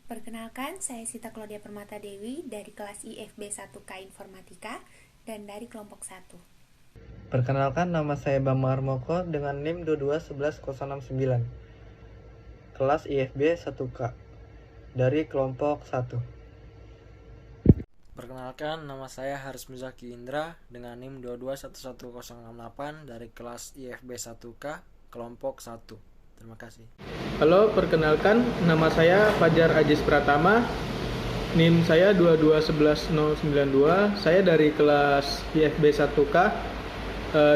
Perkenalkan, saya Sita Claudia Permata Dewi dari kelas IFB 1K Informatika dan dari kelompok 1. Perkenalkan, nama saya Bambang Harmoko dengan NIM 2211069, kelas IFB 1K dari kelompok 1. Perkenalkan, nama saya Haris Muzaki Indra dengan NIM 2211068 dari kelas IFB 1K kelompok 1. Terima kasih. Halo, perkenalkan nama saya Fajar Ajis Pratama. NIM saya 2211092. Saya dari kelas IFB 1K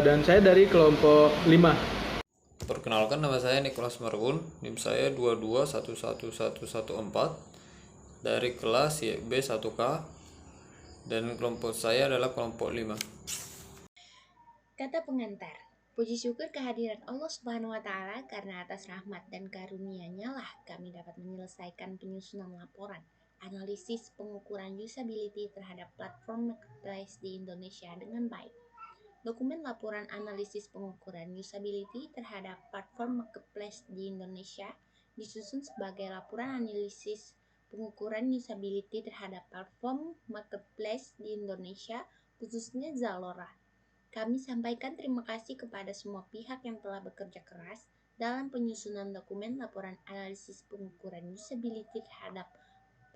dan saya dari kelompok 5. Perkenalkan, nama saya Nicholas Margun, NIM saya 2211114 dari kelas IFB 1K dan kelompok saya adalah kelompok 5. Kata pengantar. Puji syukur kehadiran Allah Subhanahu wa Ta'ala karena atas rahmat dan karunia-Nya lah kami dapat menyelesaikan penyusunan laporan analisis pengukuran usability terhadap platform marketplace di Indonesia dengan baik. Dokumen laporan analisis pengukuran usability terhadap platform marketplace di Indonesia disusun sebagai laporan analisis pengukuran usability terhadap platform marketplace di Indonesia, khususnya Zalora. Kami sampaikan terima kasih kepada semua pihak yang telah bekerja keras dalam penyusunan dokumen laporan analisis pengukuran usability terhadap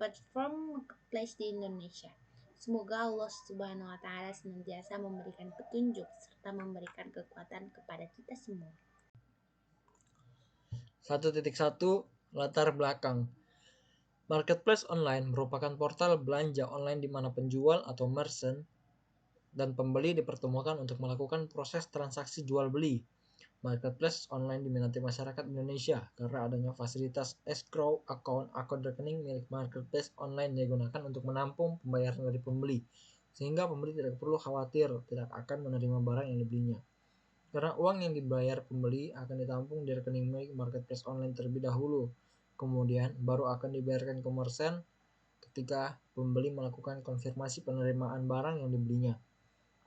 platform marketplace di Indonesia. Semoga Allah Subhanahu wa Ta'ala senantiasa memberikan petunjuk serta memberikan kekuatan kepada kita semua. 1.1 Latar belakang. Marketplace online merupakan portal belanja online di mana penjual atau merchant dan pembeli dipertemukan untuk melakukan proses transaksi jual beli. Marketplace online diminati masyarakat Indonesia karena adanya fasilitas escrow akun rekening milik marketplace online digunakan untuk menampung pembayaran dari pembeli, sehingga pembeli tidak perlu khawatir tidak akan menerima barang yang dibelinya. Karena uang yang dibayar pembeli akan ditampung di rekening milik marketplace online terlebih dahulu, kemudian baru akan dibayarkan ke merchant ketika pembeli melakukan konfirmasi penerimaan barang yang dibelinya.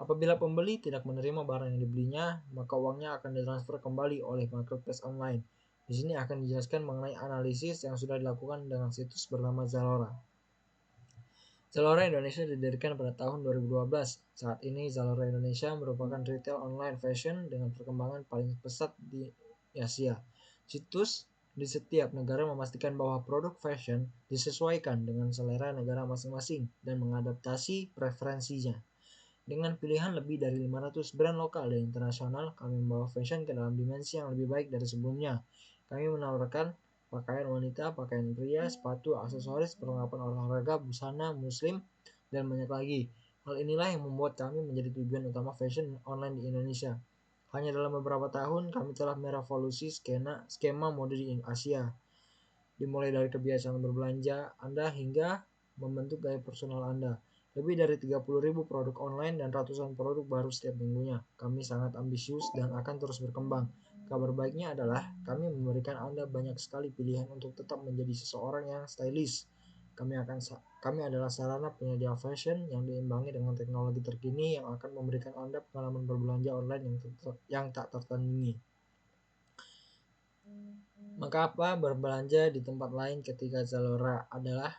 Apabila pembeli tidak menerima barang yang dibelinya, maka uangnya akan ditransfer kembali oleh marketplace online. Di sini akan dijelaskan mengenai analisis yang sudah dilakukan dengan situs bernama Zalora. Zalora Indonesia didirikan pada tahun 2012. Saat ini Zalora Indonesia merupakan retail online fashion dengan perkembangan paling pesat di Asia. Situs di setiap negara memastikan bahwa produk fashion disesuaikan dengan selera negara masing-masing dan mengadaptasi preferensinya. Dengan pilihan lebih dari 500 brand lokal dan internasional, kami membawa fashion ke dalam dimensi yang lebih baik dari sebelumnya. Kami menawarkan pakaian wanita, pakaian pria, sepatu, aksesoris, perlengkapan olahraga, busana, muslim, dan banyak lagi. Hal inilah yang membuat kami menjadi tujuan utama fashion online di Indonesia. Hanya dalam beberapa tahun, kami telah merevolusi skema mode di Asia. Dimulai dari kebiasaan berbelanja Anda hingga membentuk gaya personal Anda. Lebih dari 30.000 produk online dan ratusan produk baru setiap minggunya. Kami sangat ambisius dan akan terus berkembang. Kabar baiknya adalah kami memberikan Anda banyak sekali pilihan untuk tetap menjadi seseorang yang stylish. Kami adalah sarana penyedia fashion yang diimbangi dengan teknologi terkini yang akan memberikan Anda pengalaman berbelanja online yang tak tertandingi. Mengapa berbelanja di tempat lain ketika Zalora adalah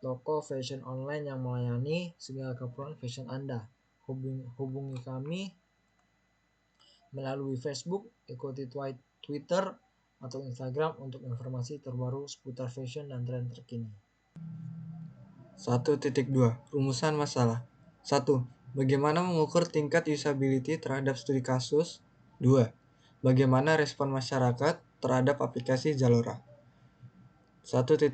toko fashion online yang melayani segala keperluan fashion Anda? Hubungi kami melalui Facebook, ikuti Twitter atau Instagram untuk informasi terbaru seputar fashion dan tren terkini. 1.2 Rumusan masalah. 1. Bagaimana mengukur tingkat usability terhadap studi kasus? 2. Bagaimana respon masyarakat terhadap aplikasi Zalora? 1.3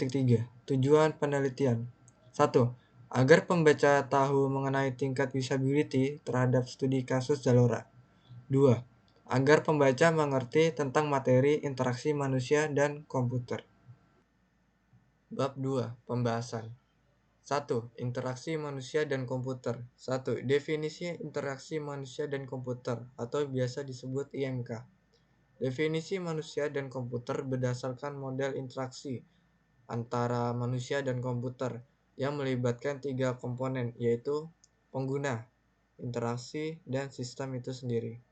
Tujuan penelitian. 1. Agar pembaca tahu mengenai tingkat usability terhadap studi kasus Zalora. 2. Agar pembaca mengerti tentang materi interaksi manusia dan komputer. Bab 2. Pembahasan. 1. Interaksi manusia dan komputer. 1. Definisi interaksi manusia dan komputer atau biasa disebut IMK. Definisi manusia dan komputer berdasarkan model interaksi antara manusia dan komputer yang melibatkan 3 komponen, yaitu pengguna, interaksi, dan sistem itu sendiri.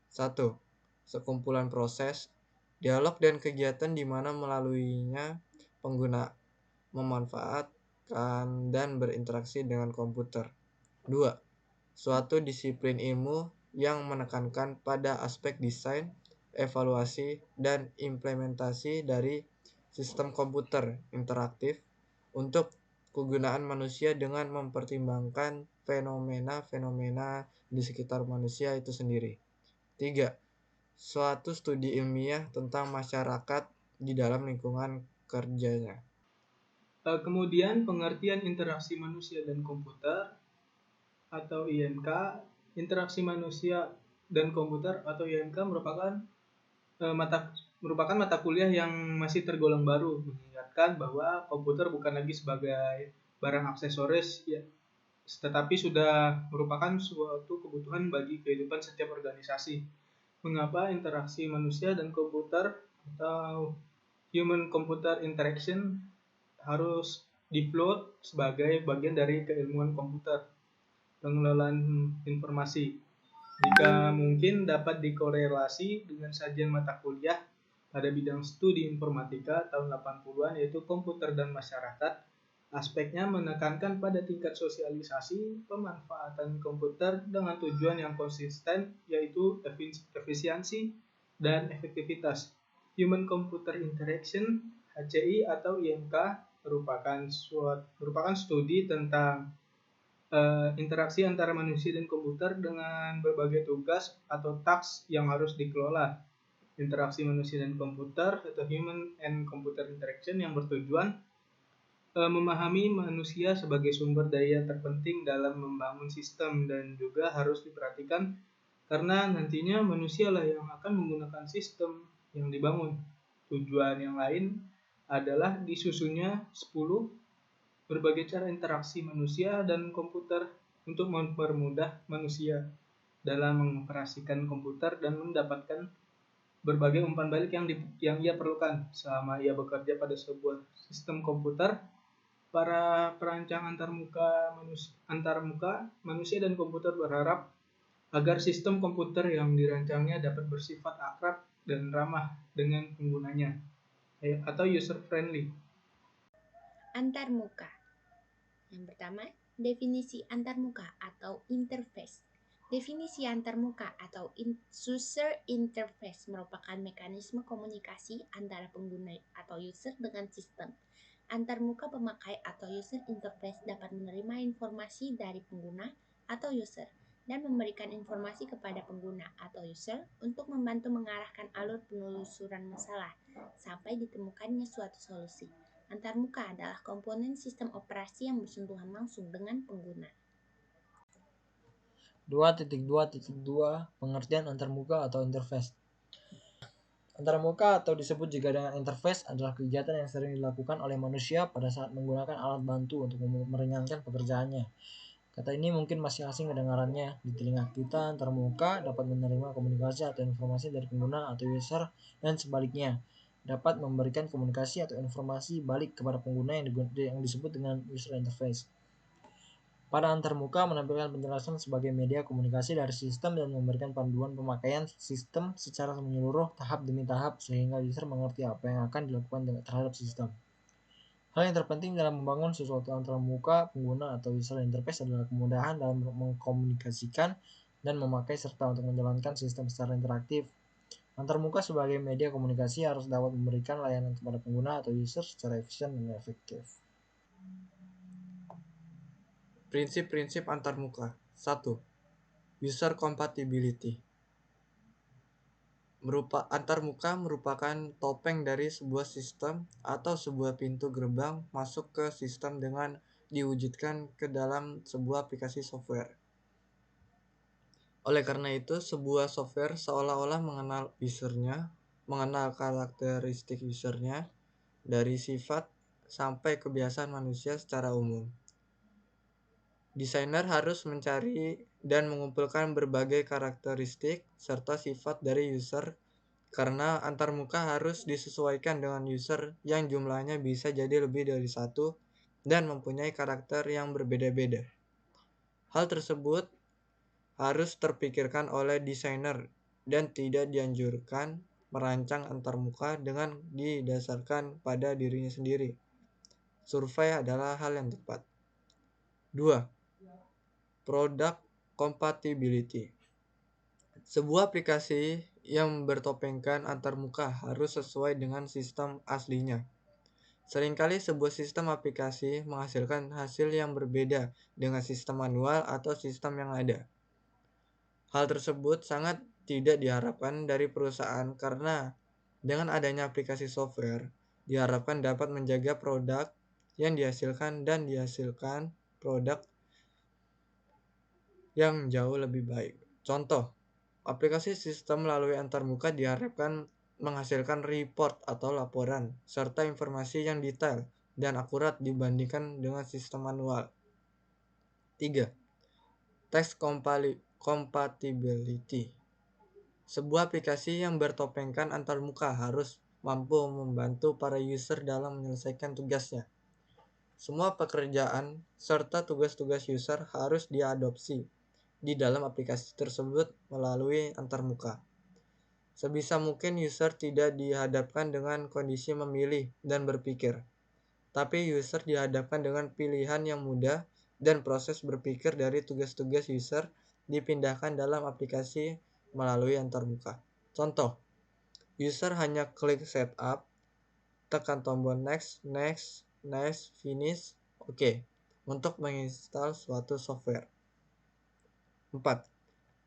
1. Sekumpulan proses, dialog dan kegiatan di mana melaluinya pengguna memanfaatkan dan berinteraksi dengan komputer. 2. Suatu disiplin ilmu yang menekankan pada aspek desain, evaluasi, dan implementasi dari sistem komputer interaktif untuk kegunaan manusia dengan mempertimbangkan fenomena-fenomena di sekitar manusia itu sendiri. 3. Suatu studi ilmiah tentang masyarakat di dalam lingkungan kerjanya. Kemudian pengertian interaksi manusia dan komputer atau IMK. Interaksi manusia dan komputer atau IMK merupakan mata kuliah yang masih tergolong baru, mengingatkan bahwa komputer bukan lagi sebagai barang aksesoris ya, tetapi sudah merupakan suatu kebutuhan bagi kehidupan setiap organisasi. Mengapa interaksi manusia dan komputer atau human computer interaction harus di-float sebagai bagian dari keilmuan komputer, pengelolaan informasi. Jika mungkin dapat dikorelasi dengan sajian mata kuliah pada bidang studi informatika tahun 80-an yaitu komputer dan masyarakat. Aspeknya menekankan pada tingkat sosialisasi pemanfaatan komputer dengan tujuan yang konsisten yaitu efisiensi dan efektivitas. Human Computer Interaction HCI atau IMK merupakan studi tentang interaksi antara manusia dan komputer dengan berbagai tugas atau tasks yang harus dikelola. Interaksi manusia dan komputer atau human and computer interaction yang bertujuan memahami manusia sebagai sumber daya terpenting dalam membangun sistem dan juga harus diperhatikan karena nantinya manusialah yang akan menggunakan sistem yang dibangun. Tujuan yang lain adalah disusunnya 10 berbagai cara interaksi manusia dan komputer untuk mempermudah manusia dalam mengoperasikan komputer dan mendapatkan berbagai umpan balik yang ia perlukan selama ia bekerja pada sebuah sistem komputer. Para perancang antarmuka manusia dan komputer berharap agar sistem komputer yang dirancangnya dapat bersifat akrab dan ramah dengan penggunanya atau user friendly. Antarmuka. Yang pertama, definisi antarmuka atau interface. Definisi antarmuka atau user interface merupakan mekanisme komunikasi antara pengguna atau user dengan sistem. Antarmuka pemakai atau user interface dapat menerima informasi dari pengguna atau user dan memberikan informasi kepada pengguna atau user untuk membantu mengarahkan alur penelusuran masalah sampai ditemukannya suatu solusi. Antarmuka adalah komponen sistem operasi yang bersentuhan langsung dengan pengguna. 2.2.2 Pengertian antarmuka atau interface. Antarmuka atau disebut juga dengan interface adalah kegiatan yang sering dilakukan oleh manusia pada saat menggunakan alat bantu untuk meringankan pekerjaannya. Kata ini mungkin masih asing kedengarannya di telinga kita. Antarmuka dapat menerima komunikasi atau informasi dari pengguna atau user dan sebaliknya, dapat memberikan komunikasi atau informasi balik kepada pengguna yang disebut dengan user interface. Pada antarmuka menampilkan penjelasan sebagai media komunikasi dari sistem dan memberikan panduan pemakaian sistem secara menyeluruh tahap demi tahap sehingga user mengerti apa yang akan dilakukan terhadap sistem. Hal yang terpenting dalam membangun sesuatu antarmuka pengguna atau user interface adalah kemudahan dalam mengkomunikasikan dan memakai serta untuk menjalankan sistem secara interaktif. Antarmuka sebagai media komunikasi harus dapat memberikan layanan kepada pengguna atau user secara efisien dan efektif. Prinsip-prinsip antarmuka. 1. User compatibility. Antarmuka merupakan topeng dari sebuah sistem atau sebuah pintu gerbang masuk ke sistem dengan diwujudkan ke dalam sebuah aplikasi software. Oleh karena itu, sebuah software seolah-olah mengenal usernya, mengenal karakteristik usernya, dari sifat sampai kebiasaan manusia secara umum. Desainer harus mencari dan mengumpulkan berbagai karakteristik serta sifat dari user karena antarmuka harus disesuaikan dengan user yang jumlahnya bisa jadi lebih dari satu dan mempunyai karakter yang berbeda-beda. Hal tersebut harus terpikirkan oleh desainer dan tidak dianjurkan merancang antarmuka dengan didasarkan pada dirinya sendiri. survei adalah hal yang tepat. 2. Product compatibility. Sebuah aplikasi yang bertopengkan antarmuka harus sesuai dengan sistem aslinya. Seringkali sebuah sistem aplikasi menghasilkan hasil yang berbeda dengan sistem manual atau sistem yang ada. Hal tersebut sangat tidak diharapkan dari perusahaan karena dengan adanya aplikasi software diharapkan dapat menjaga produk yang dihasilkan dan dihasilkan produk yang jauh lebih baik. Contoh, aplikasi sistem melalui antarmuka diharapkan menghasilkan report atau laporan, serta informasi yang detail dan akurat dibandingkan dengan sistem manual. 3. Text compatibility. Sebuah aplikasi yang bertopengkan antarmuka harus mampu membantu para user dalam menyelesaikan tugasnya. Semua pekerjaan serta tugas-tugas user harus diadopsi di dalam aplikasi tersebut melalui antarmuka. Sebisa mungkin user tidak dihadapkan dengan kondisi memilih dan berpikir, tapi user dihadapkan dengan pilihan yang mudah dan proses berpikir dari tugas-tugas user dipindahkan dalam aplikasi melalui antarmuka. Contoh, user hanya klik setup, tekan tombol next, finish, oke, untuk menginstal suatu software. 4.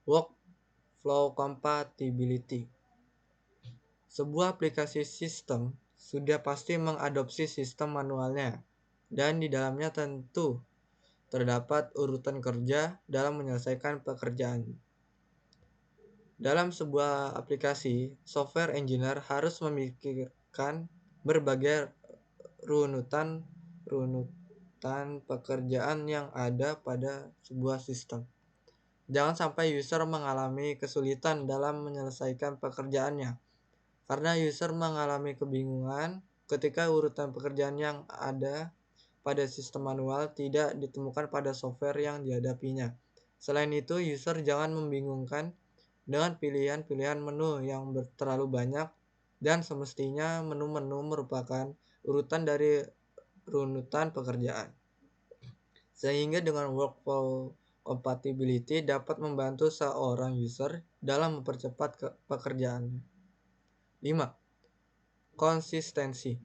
Workflow compatibility. Sebuah aplikasi sistem sudah pasti mengadopsi sistem manualnya, dan di dalamnya tentu terdapat urutan kerja dalam menyelesaikan pekerjaan. Dalam sebuah aplikasi, software engineer harus memikirkan berbagai runutan pekerjaan yang ada pada sebuah sistem. Jangan sampai user mengalami kesulitan dalam menyelesaikan pekerjaannya, karena user mengalami kebingungan ketika urutan pekerjaan yang ada pada sistem manual tidak ditemukan pada software yang dihadapinya. Selain itu, user jangan membingungkan dengan pilihan-pilihan menu yang terlalu banyak, dan semestinya menu-menu merupakan urutan dari runutan pekerjaan. Sehingga dengan workflow compatibility dapat membantu seorang user dalam mempercepat pekerjaannya. 5. Konsistensi.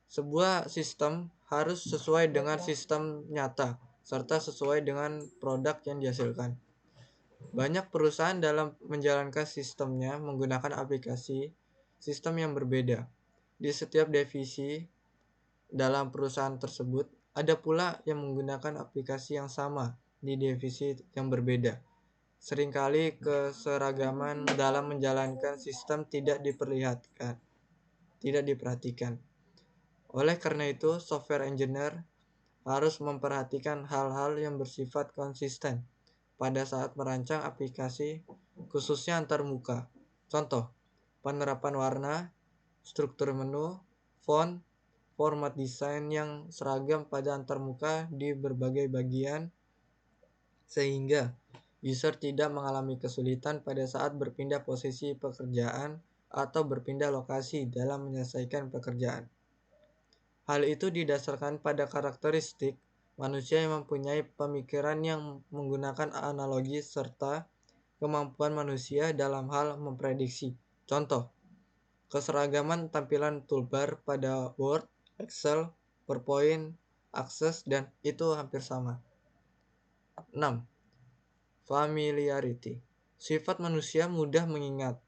Sebuah sistem harus sesuai dengan sistem nyata serta sesuai dengan produk yang dihasilkan. Banyak perusahaan dalam menjalankan sistemnya menggunakan aplikasi sistem yang berbeda. Di setiap divisi dalam perusahaan tersebut, ada pula yang menggunakan aplikasi yang sama di divisi yang berbeda. Seringkali keseragaman dalam menjalankan sistem tidak diperhatikan. Oleh karena itu, software engineer harus memperhatikan hal-hal yang bersifat konsisten pada saat merancang aplikasi, khususnya antarmuka. Contoh, penerapan warna, struktur menu, font, format desain yang seragam pada antarmuka di berbagai bagian, sehingga user tidak mengalami kesulitan pada saat berpindah posisi pekerjaan atau berpindah lokasi dalam menyelesaikan pekerjaan. Hal itu didasarkan pada karakteristik manusia yang mempunyai pemikiran yang menggunakan analogi serta kemampuan manusia dalam hal memprediksi. Contoh, keseragaman tampilan toolbar pada Word, Excel, PowerPoint, Access, dan itu hampir sama. 6. Familiarity. Sifat manusia mudah mengingat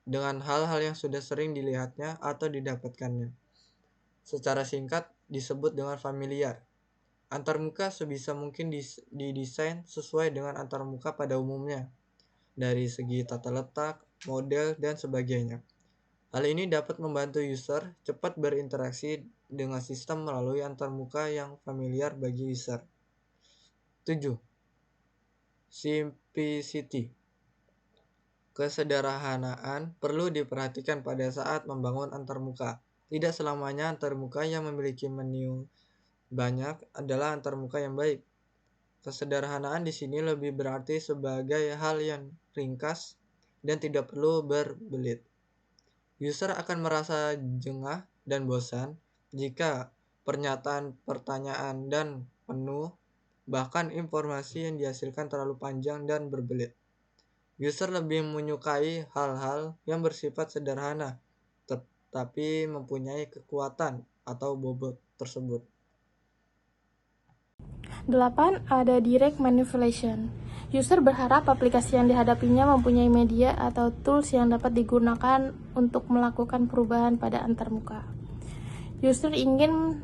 dengan hal-hal yang sudah sering dilihatnya atau didapatkannya. Secara singkat disebut dengan familiar. Antarmuka sebisa mungkin didesain sesuai dengan antarmuka pada umumnya, dari segi tata letak, model, dan sebagainya. Hal ini dapat membantu user cepat berinteraksi dengan sistem melalui antarmuka yang familiar bagi user. 7. Simplicity. Kesederhanaan perlu diperhatikan pada saat membangun antarmuka. Tidak selamanya antarmuka yang memiliki menu banyak adalah antarmuka yang baik. Kesederhanaan di sini lebih berarti sebagai hal yang ringkas dan tidak perlu berbelit. User akan merasa jengah dan bosan jika pernyataan pertanyaan dan penuh, bahkan informasi yang dihasilkan terlalu panjang dan berbelit. User lebih menyukai hal-hal yang bersifat sederhana, tetapi mempunyai kekuatan atau bobot tersebut. 8. Ada direct manipulation. User berharap aplikasi yang dihadapinya mempunyai media atau tools yang dapat digunakan untuk melakukan perubahan pada antarmuka. User ingin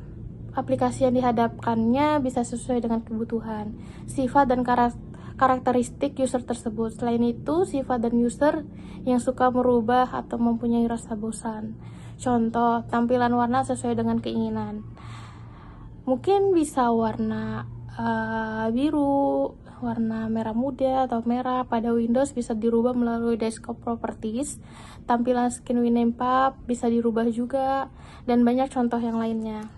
aplikasi yang dihadapkannya bisa sesuai dengan kebutuhan, sifat dan karakteristik user tersebut. Selain itu, sifat dan user yang suka merubah atau mempunyai rasa bosan. Contoh, tampilan warna sesuai dengan keinginan. Mungkin bisa warna biru, warna merah muda atau merah. Pada Windows bisa dirubah melalui desktop properties. Tampilan skin WinApp bisa dirubah juga, dan banyak contoh yang lainnya.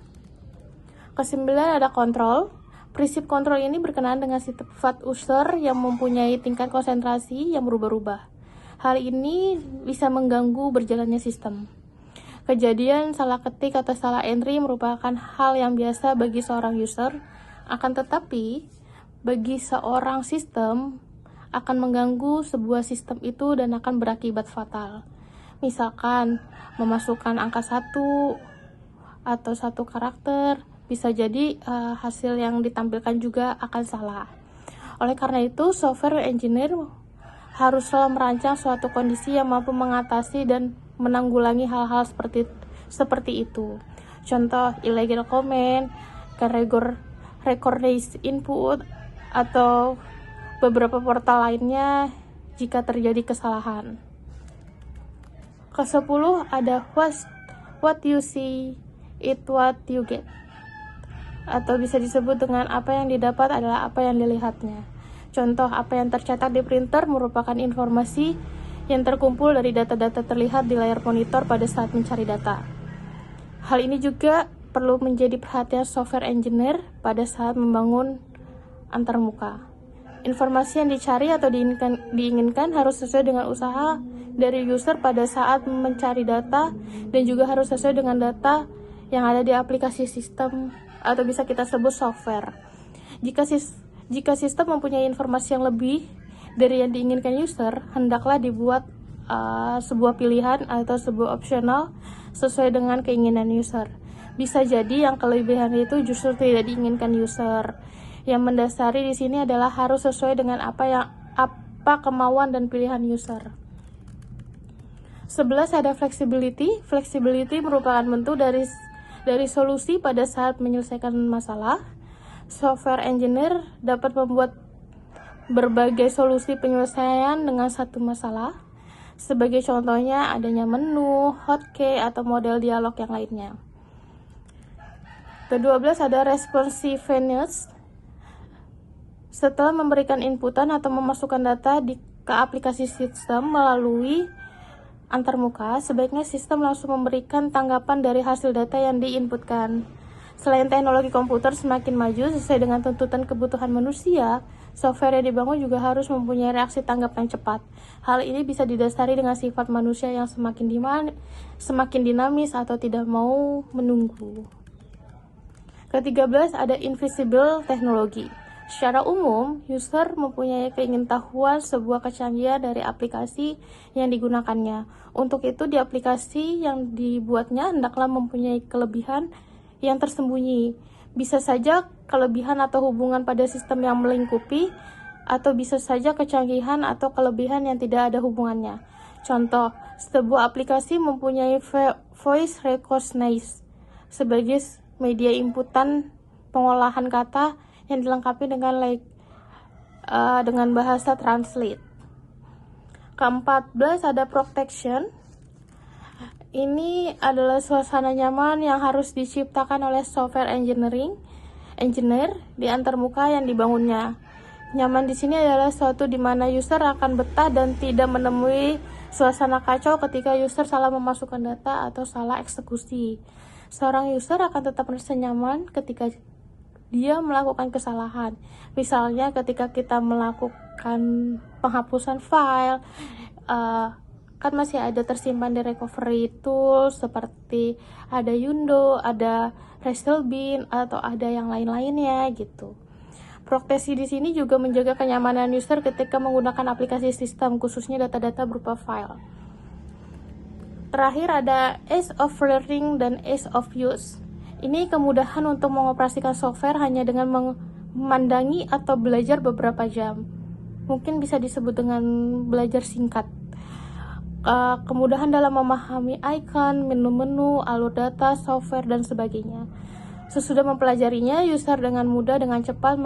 Kesembilan, ada kontrol. Prinsip kontrol ini berkenaan dengan sifat user yang mempunyai tingkat konsentrasi yang berubah-ubah. Hal ini bisa mengganggu berjalannya sistem. Kejadian salah ketik atau salah entry merupakan hal yang biasa bagi seorang user, akan tetapi bagi seorang sistem akan mengganggu sebuah sistem itu dan akan berakibat fatal. Misalkan memasukkan angka 1 atau satu karakter, bisa jadi hasil yang ditampilkan juga akan salah. Oleh karena itu, software engineer harus selalu merancang suatu kondisi yang mampu mengatasi dan menanggulangi hal-hal seperti itu. Contoh, illegal comment, recorded input, atau beberapa portal lainnya jika terjadi kesalahan. Ke-10 ada what you see, it what you get. Atau bisa disebut dengan apa yang didapat adalah apa yang dilihatnya. Contoh, apa yang tercetak di printer merupakan informasi yang terkumpul dari data-data terlihat di layar monitor pada saat mencari data. Hal ini juga perlu menjadi perhatian software engineer pada saat membangun antarmuka. Informasi yang dicari atau diinginkan harus sesuai dengan usaha dari user pada saat mencari data, dan juga harus sesuai dengan data yang ada di aplikasi sistem atau bisa kita sebut software. Jika sistem mempunyai informasi yang lebih dari yang diinginkan user, hendaklah dibuat sebuah pilihan atau sebuah optional sesuai dengan keinginan user. Bisa jadi yang kelebihan itu justru tidak diinginkan user. Yang mendasari di sini adalah harus sesuai dengan apa kemauan dan pilihan user. 11 ada flexibility. Flexibility merupakan bentuk dari solusi pada saat menyelesaikan masalah. Software engineer dapat membuat berbagai solusi penyelesaian dengan satu masalah. Sebagai contohnya adanya menu, hotkey, atau model dialog yang lainnya. Ke-12 ada responsiveness. Setelah memberikan inputan atau memasukkan data ke aplikasi sistem melalui antarmuka, sebaiknya sistem langsung memberikan tanggapan dari hasil data yang diinputkan. Selain teknologi komputer semakin maju sesuai dengan tuntutan kebutuhan manusia, software yang dibangun juga harus mempunyai reaksi tanggap yang cepat. Hal ini bisa didasari dengan sifat manusia yang semakin dinamis atau tidak mau menunggu. Ke-13 ada invisible teknologi. Secara umum, user mempunyai keingintahuan sebuah kecanggihan dari aplikasi yang digunakannya. Untuk itu, di aplikasi yang dibuatnya hendaklah mempunyai kelebihan yang tersembunyi. Bisa saja kelebihan atau hubungan pada sistem yang melingkupi, atau bisa saja kecanggihan atau kelebihan yang tidak ada hubungannya. Contoh, sebuah aplikasi mempunyai voice recognition sebagai media inputan pengolahan kata yang dilengkapi dengan bahasa translate. Ke-14 ada protection. Ini adalah suasana nyaman yang harus diciptakan oleh software engineer di antarmuka yang dibangunnya. Nyaman di sini adalah suatu di mana user akan betah dan tidak menemui suasana kacau ketika user salah memasukkan data atau salah eksekusi. Seorang user akan tetap merasa nyaman ketika dia melakukan kesalahan. Misalnya ketika kita melakukan penghapusan file, kan masih ada tersimpan di recovery tools seperti ada Yundo, ada Restelbin, atau ada yang lain-lainnya gitu. Proteksi di sini juga menjaga kenyamanan user ketika menggunakan aplikasi sistem, khususnya data-data berupa file. Terakhir ada ease of learning dan ease of use. Ini kemudahan untuk mengoperasikan software hanya dengan memandangi atau belajar beberapa jam. Mungkin bisa disebut dengan belajar singkat. Kemudahan dalam memahami icon, menu-menu, alur data, software, dan sebagainya. Sesudah mempelajarinya, user dengan mudah dengan cepat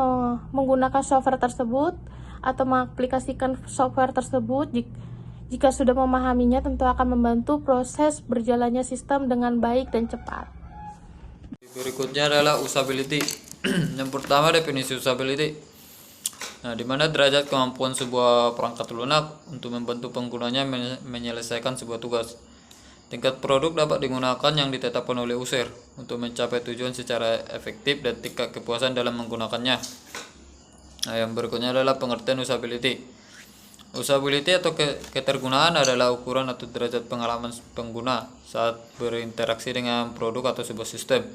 menggunakan software tersebut atau mengaplikasikan software tersebut. Jika sudah memahaminya, tentu akan membantu proses berjalannya sistem dengan baik dan cepat. Berikutnya adalah usability. Yang pertama, definisi usability. Nah, di mana derajat kemampuan sebuah perangkat lunak untuk membantu penggunanya menyelesaikan sebuah tugas. Tingkat produk dapat digunakan yang ditetapkan oleh user untuk mencapai tujuan secara efektif dan tingkat kepuasan dalam menggunakannya. Nah, yang berikutnya adalah pengertian usability. Usability atau ketergunaan adalah ukuran atau derajat pengalaman pengguna saat berinteraksi dengan produk atau sebuah sistem,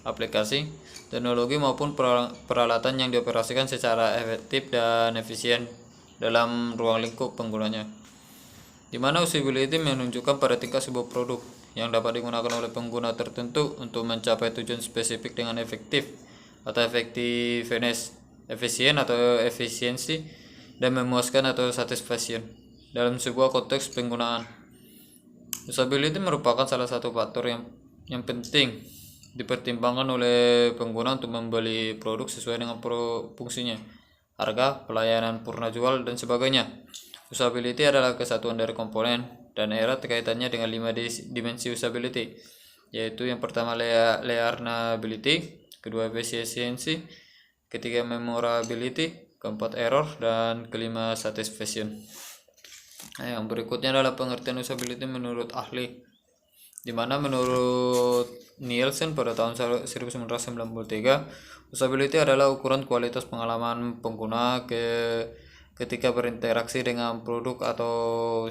aplikasi, teknologi maupun peralatan yang dioperasikan secara efektif dan efisien dalam ruang lingkup penggunanya. Di mana usability menunjukkan pada tingkat sebuah produk yang dapat digunakan oleh pengguna tertentu untuk mencapai tujuan spesifik dengan efektif atau effectiveness, efisien atau efisiensi, dan memuaskan atau satisfaction dalam sebuah konteks penggunaan. Usability merupakan salah satu faktor yang penting dipertimbangkan oleh pengguna untuk membeli produk sesuai dengan fungsinya, harga, pelayanan purna jual, dan sebagainya. Usability adalah kesatuan dari komponen dan erat kaitannya dengan 5 dimensi usability, yaitu yang pertama learnability, kedua efficiency, ketiga memorability, keempat error, dan kelima satisfaction. Nah, yang berikutnya adalah pengertian usability menurut ahli, di mana menurut Nielsen pada tahun 1993, usability adalah ukuran kualitas pengalaman pengguna ketika berinteraksi dengan produk atau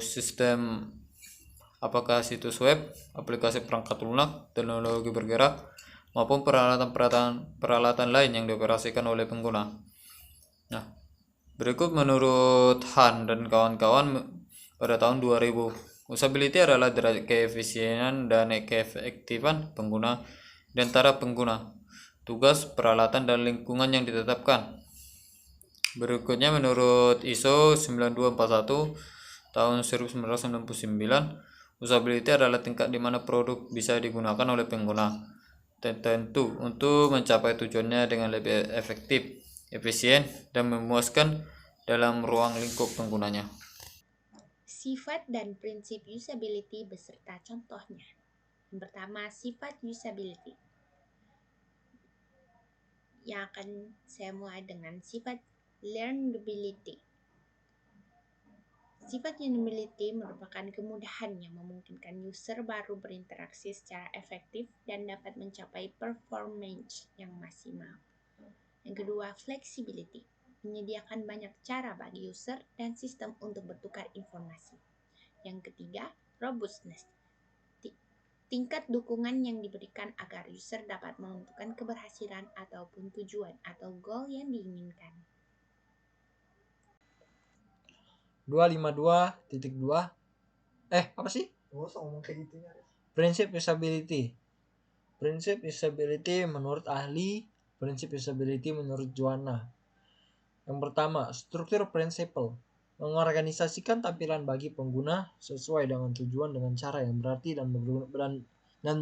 sistem, apakah situs web, aplikasi perangkat lunak, teknologi bergerak, maupun peralatan lain yang dioperasikan oleh pengguna. Nah, berikut menurut Han dan kawan-kawan pada tahun 2000, usability adalah derajat keefisienan dan keefektifan pengguna di antara pengguna, tugas, peralatan, dan lingkungan yang ditetapkan. Berikutnya menurut ISO 9241 tahun 1999, usability adalah tingkat di mana produk bisa digunakan oleh pengguna tertentu untuk mencapai tujuannya dengan lebih efektif, efisien, dan memuaskan dalam ruang lingkup penggunanya. Sifat dan prinsip usability beserta contohnya. Yang pertama, sifat usability. Yang akan saya mulai dengan sifat learnability. Sifat learnability merupakan kemudahan yang memungkinkan user baru berinteraksi secara efektif dan dapat mencapai performance yang maksimal. Yang kedua, flexibility, menyediakan banyak cara bagi user dan sistem untuk bertukar informasi. Yang ketiga, robustness, tingkat dukungan yang diberikan agar user dapat menentukan keberhasilan ataupun tujuan atau goal yang diinginkan. 252.2 apa sih? Prinsip usability. Prinsip usability menurut ahli, prinsip usability menurut Juana. Yang pertama, struktur prinsipal, mengorganisasikan tampilan bagi pengguna sesuai dengan tujuan dengan cara yang berarti dan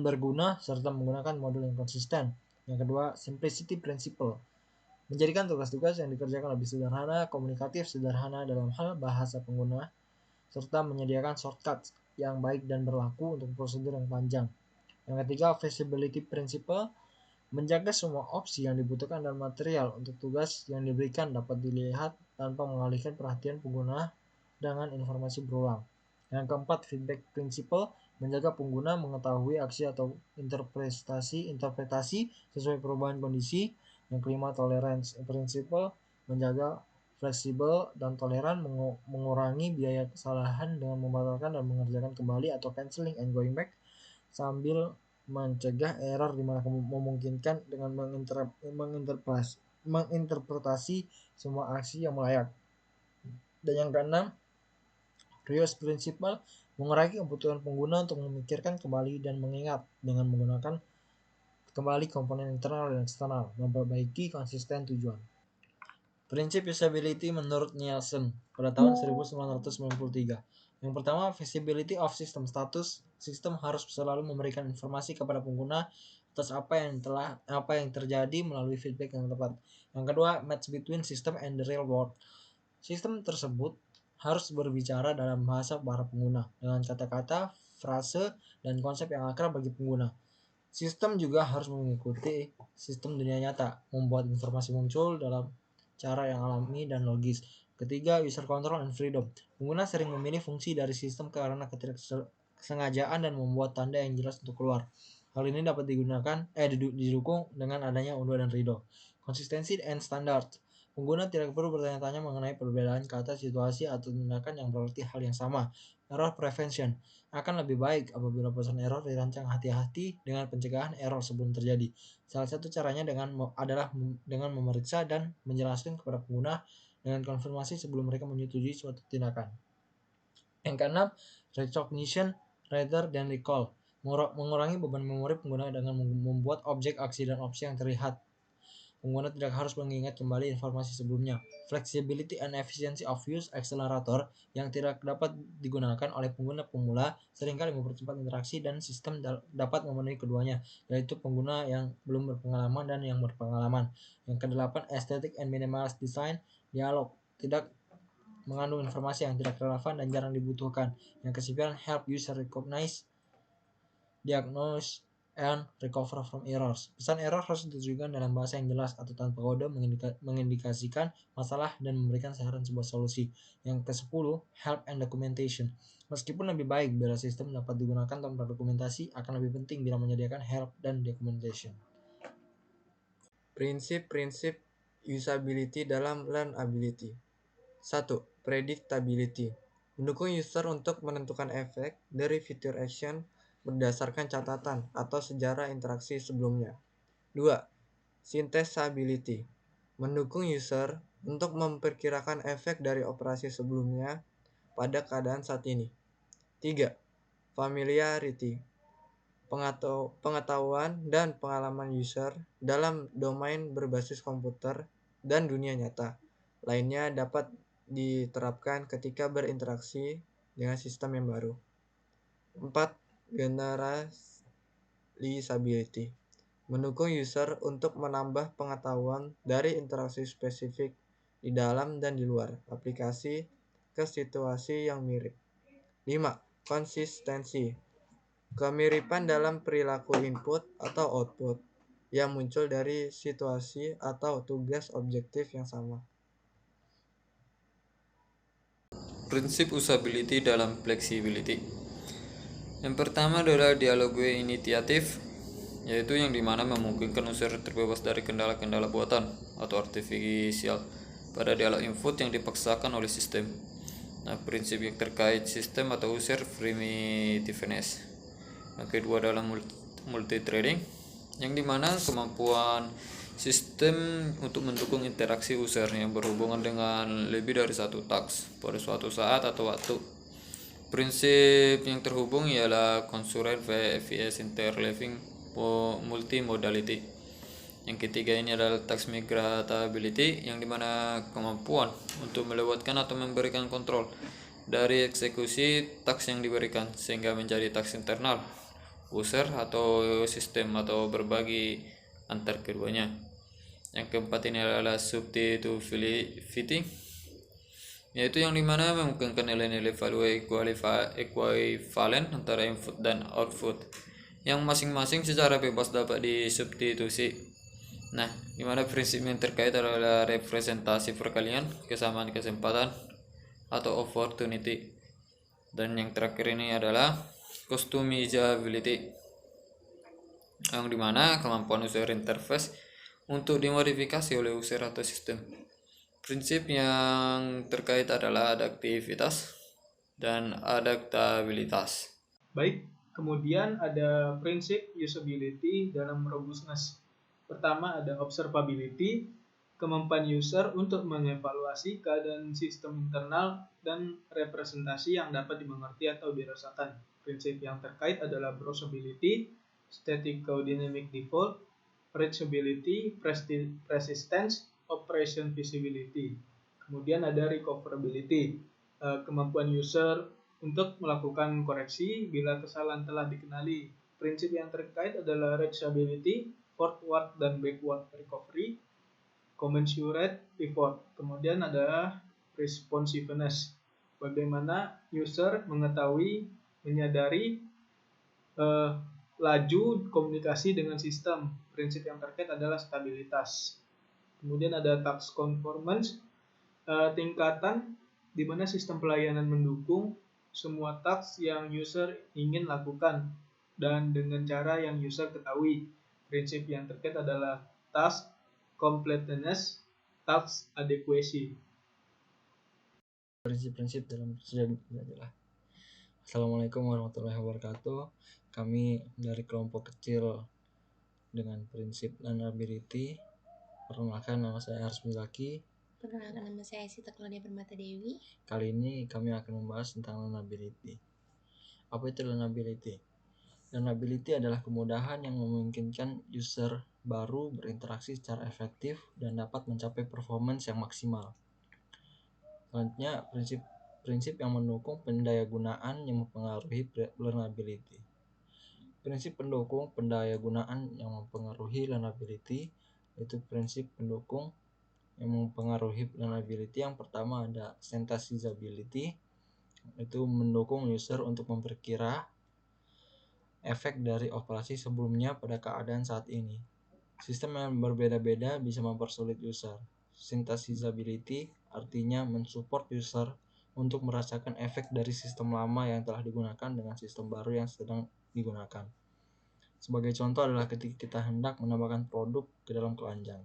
berguna serta menggunakan modul yang konsisten. Yang kedua, simplicity principle, menjadikan tugas-tugas yang dikerjakan lebih sederhana, komunikatif, sederhana dalam hal bahasa pengguna, serta menyediakan shortcuts yang baik dan berlaku untuk prosedur yang panjang. Yang ketiga, feasibility principle, menjaga semua opsi yang dibutuhkan dan material untuk tugas yang diberikan dapat dilihat tanpa mengalihkan perhatian pengguna dengan informasi berulang. Yang keempat, feedback principle, menjaga pengguna mengetahui aksi atau interpretasi sesuai perubahan kondisi. Yang kelima, tolerance principle, menjaga fleksibel dan toleran, mengurangi biaya kesalahan dengan membatalkan dan mengerjakan kembali atau canceling and going back, sambil mencegah error di mana memungkinkan dengan menginterpretasi semua aksi yang layak. Dan yang keenam, reuse principle, mengurangi kebutuhan pengguna untuk memikirkan kembali dan mengingat dengan menggunakan kembali komponen internal dan eksternal, memperbaiki konsisten tujuan. Prinsip usability menurut Nielsen pada tahun 1993. Yang pertama, feasibility of system status. Sistem harus selalu memberikan informasi kepada pengguna atas apa yang terjadi melalui feedback yang tepat. Yang kedua, match between system and the real world. Sistem tersebut harus berbicara dalam bahasa para pengguna dengan kata-kata, frase, dan konsep yang akrab bagi pengguna. Sistem juga harus mengikuti sistem dunia nyata, membuat informasi muncul dalam cara yang alami dan logis. Ketiga, user control and freedom. Pengguna sering memilih fungsi dari sistem karena ketidaksengajaan dan membuat tanda yang jelas untuk keluar. Hal ini dapat didukung dengan adanya unduh dan ridho. Consistency and standard. Pengguna tidak perlu bertanya-tanya mengenai perbedaan kata, situasi, atau tindakan yang berarti hal yang sama. Error prevention. Akan lebih baik apabila pesan error dirancang hati-hati dengan pencegahan error sebelum terjadi. Salah satu caranya adalah dengan memeriksa dan menjelaskan kepada pengguna dengan konfirmasi sebelum mereka menyetujui suatu tindakan. Yang keenam, recognition rather than recall. Mengurangi beban memori pengguna dengan membuat objek, aksi, dan opsi yang terlihat. Pengguna tidak harus mengingat kembali informasi sebelumnya. Flexibility and efficiency of use accelerator yang tidak dapat digunakan oleh pengguna pemula seringkali mempercepat interaksi dan sistem dapat memenuhi keduanya, yaitu pengguna yang belum berpengalaman dan yang berpengalaman. Yang kedelapan, aesthetic and minimalist design. Dialog tidak mengandung informasi yang tidak relevan dan jarang dibutuhkan. Yang kesembilan, help user recognize, diagnose, and recover from errors. Pesan error harus ditujukan dalam bahasa yang jelas atau tanpa kode, mengindikasikan masalah dan memberikan saran sebuah solusi. Yang ke-10, help and documentation. Meskipun lebih baik bila sistem dapat digunakan tanpa dokumentasi, akan lebih penting bila menyediakan help dan documentation. Prinsip-prinsip usability dalam learnability. 1. Predictability. Mendukung user untuk menentukan efek dari fitur action berdasarkan catatan atau sejarah interaksi sebelumnya. 2. Synthesability. Mendukung user untuk memperkirakan efek dari operasi sebelumnya pada keadaan saat ini. 3. Familiarity. Pengetahuan dan pengalaman user dalam domain berbasis komputer dan dunia nyata lainnya dapat diterapkan ketika berinteraksi dengan sistem yang baru. 4. Generalizability. Mendukung user untuk menambah pengetahuan dari interaksi spesifik di dalam dan di luar aplikasi ke situasi yang mirip. 5. Konsistensi. Kemiripan dalam perilaku input atau output yang muncul dari situasi atau tugas objektif yang sama. Prinsip usability dalam flexibility. Yang pertama adalah dialogue initiatif, yaitu yang dimana memungkinkan user terbebas dari kendala-kendala buatan atau artifisial pada dialog input yang dipaksakan oleh sistem. Nah, prinsip yang terkait sistem atau user primitiveness. Yang kedua adalah multi-threading, yang dimana kemampuan sistem untuk mendukung interaksi user yang berhubungan dengan lebih dari satu task pada suatu saat atau waktu. Prinsip yang terhubung ialah concurrent VFS interleaving multimodality. Yang ketiga ini adalah task migratability, yang dimana kemampuan untuk melewatkan atau memberikan kontrol dari eksekusi task yang diberikan sehingga menjadi task internal user atau sistem atau berbagi antar keduanya. Yang keempat ini adalah substitutivity, yaitu yang dimana memungkinkan nilai-nilai value equivalent antara input dan output yang masing-masing secara bebas dapat disubstitusi. Nah, dimana prinsip yang terkait adalah representasi perkalian, kesamaan kesempatan atau opportunity. Dan yang terakhir ini adalah customizability, yang dimana kemampuan user interface untuk dimodifikasi oleh user atau sistem. Prinsip yang terkait adalah adaptivitas dan adaptabilitas. Baik, kemudian ada prinsip usability dalam robustness. Pertama ada observability, kemampuan user untuk mengevaluasi keadaan sistem internal dan representasi yang dapat dimengerti atau dirasakan. Prinsip yang terkait adalah browsability, static dynamic default, reachability, persistence, operation visibility. Kemudian ada recoverability, kemampuan user untuk melakukan koreksi bila kesalahan telah dikenali. Prinsip yang terkait adalah reachability, forward dan backward recovery, commensurate effort. Kemudian ada responsiveness, bagaimana user mengetahui, menyadari laju komunikasi dengan sistem. Prinsip yang terkait adalah stabilitas. Kemudian ada task conformance, tingkatan di mana sistem pelayanan mendukung semua task yang user ingin lakukan dan dengan cara yang user ketahui. Prinsip yang terkait adalah task completeness, task adequacy. Prinsip-prinsip dalam usability adalah Assalamualaikum warahmatullahi wabarakatuh. Kami dari kelompok kecil dengan prinsip learnability. Perkenalkan, nama saya Arsmi Zaki. Perkenalkan, nama saya Sita Claudia Permata Dewi. Kali ini kami akan membahas tentang learnability. Apa itu learnability? Learnability adalah kemudahan yang memungkinkan user baru berinteraksi secara efektif dan dapat mencapai performance yang maksimal. Selanjutnya, prinsip yang mendukung pendayagunaan yang mempengaruhi learnability. Prinsip pendukung pendayagunaan yang mempengaruhi learnability yaitu prinsip pendukung yang mempengaruhi learnability. Yang pertama ada sensitizability, itu mendukung user untuk memperkira efek dari operasi sebelumnya pada keadaan saat ini. Sistem yang berbeda-beda bisa mempersulit user. Sensitizability artinya mensupport user untuk merasakan efek dari sistem lama yang telah digunakan dengan sistem baru yang sedang digunakan. Sebagai contoh adalah ketika kita hendak menambahkan produk ke dalam keranjang.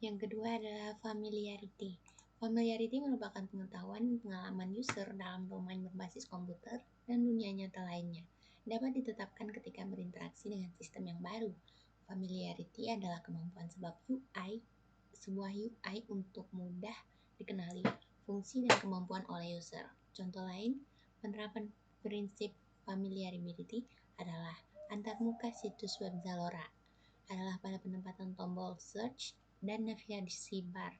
Yang kedua adalah familiarity. Familiarity merupakan pengetahuan dan pengalaman user dalam domain berbasis komputer dan dunia nyata lainnya. Dapat ditetapkan ketika berinteraksi dengan sistem yang baru. Familiarity adalah kemampuan sebuah UI untuk mudah dikenali, fungsi dan kemampuan oleh user. Contoh lain, penerapan prinsip familiarity adalah antarmuka situs web Zalora adalah pada penempatan tombol search dan navigasi bar.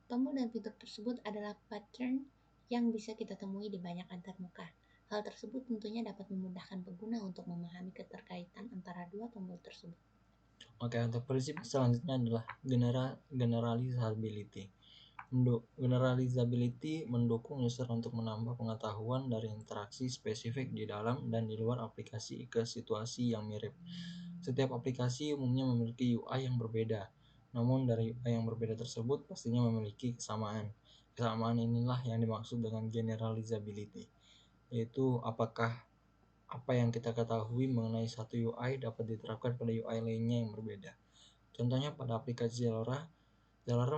Tombol dan fitur tersebut adalah pattern yang bisa kita temui di banyak antarmuka. Hal tersebut tentunya dapat memudahkan pengguna untuk memahami keterkaitan antara dua tombol tersebut. Oke, untuk prinsip selanjutnya adalah generalizability. Generalizability mendukung user untuk menambah pengetahuan dari interaksi spesifik di dalam dan di luar aplikasi ke situasi yang mirip. Setiap aplikasi umumnya memiliki UI yang berbeda, namun dari UI yang berbeda tersebut pastinya memiliki kesamaan. Kesamaan inilah yang dimaksud dengan generalizability, yaitu apakah apa yang kita ketahui mengenai satu UI dapat diterapkan pada UI lainnya yang berbeda. Contohnya pada aplikasi Zalora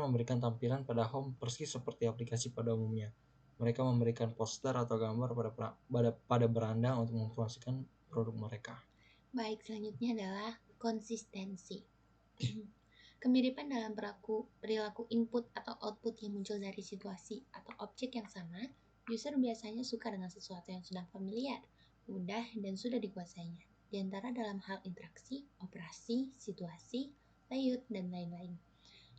memberikan tampilan pada home persis seperti aplikasi pada umumnya. Mereka memberikan poster atau gambar pada beranda untuk mempromosikan produk mereka. Baik, selanjutnya adalah konsistensi. Kemiripan dalam perilaku input atau output yang muncul dari situasi atau objek yang sama, user biasanya suka dengan sesuatu yang sudah familiar, mudah, dan sudah dikuasainya. Di antara dalam hal interaksi, operasi, situasi, layout, dan lain-lain.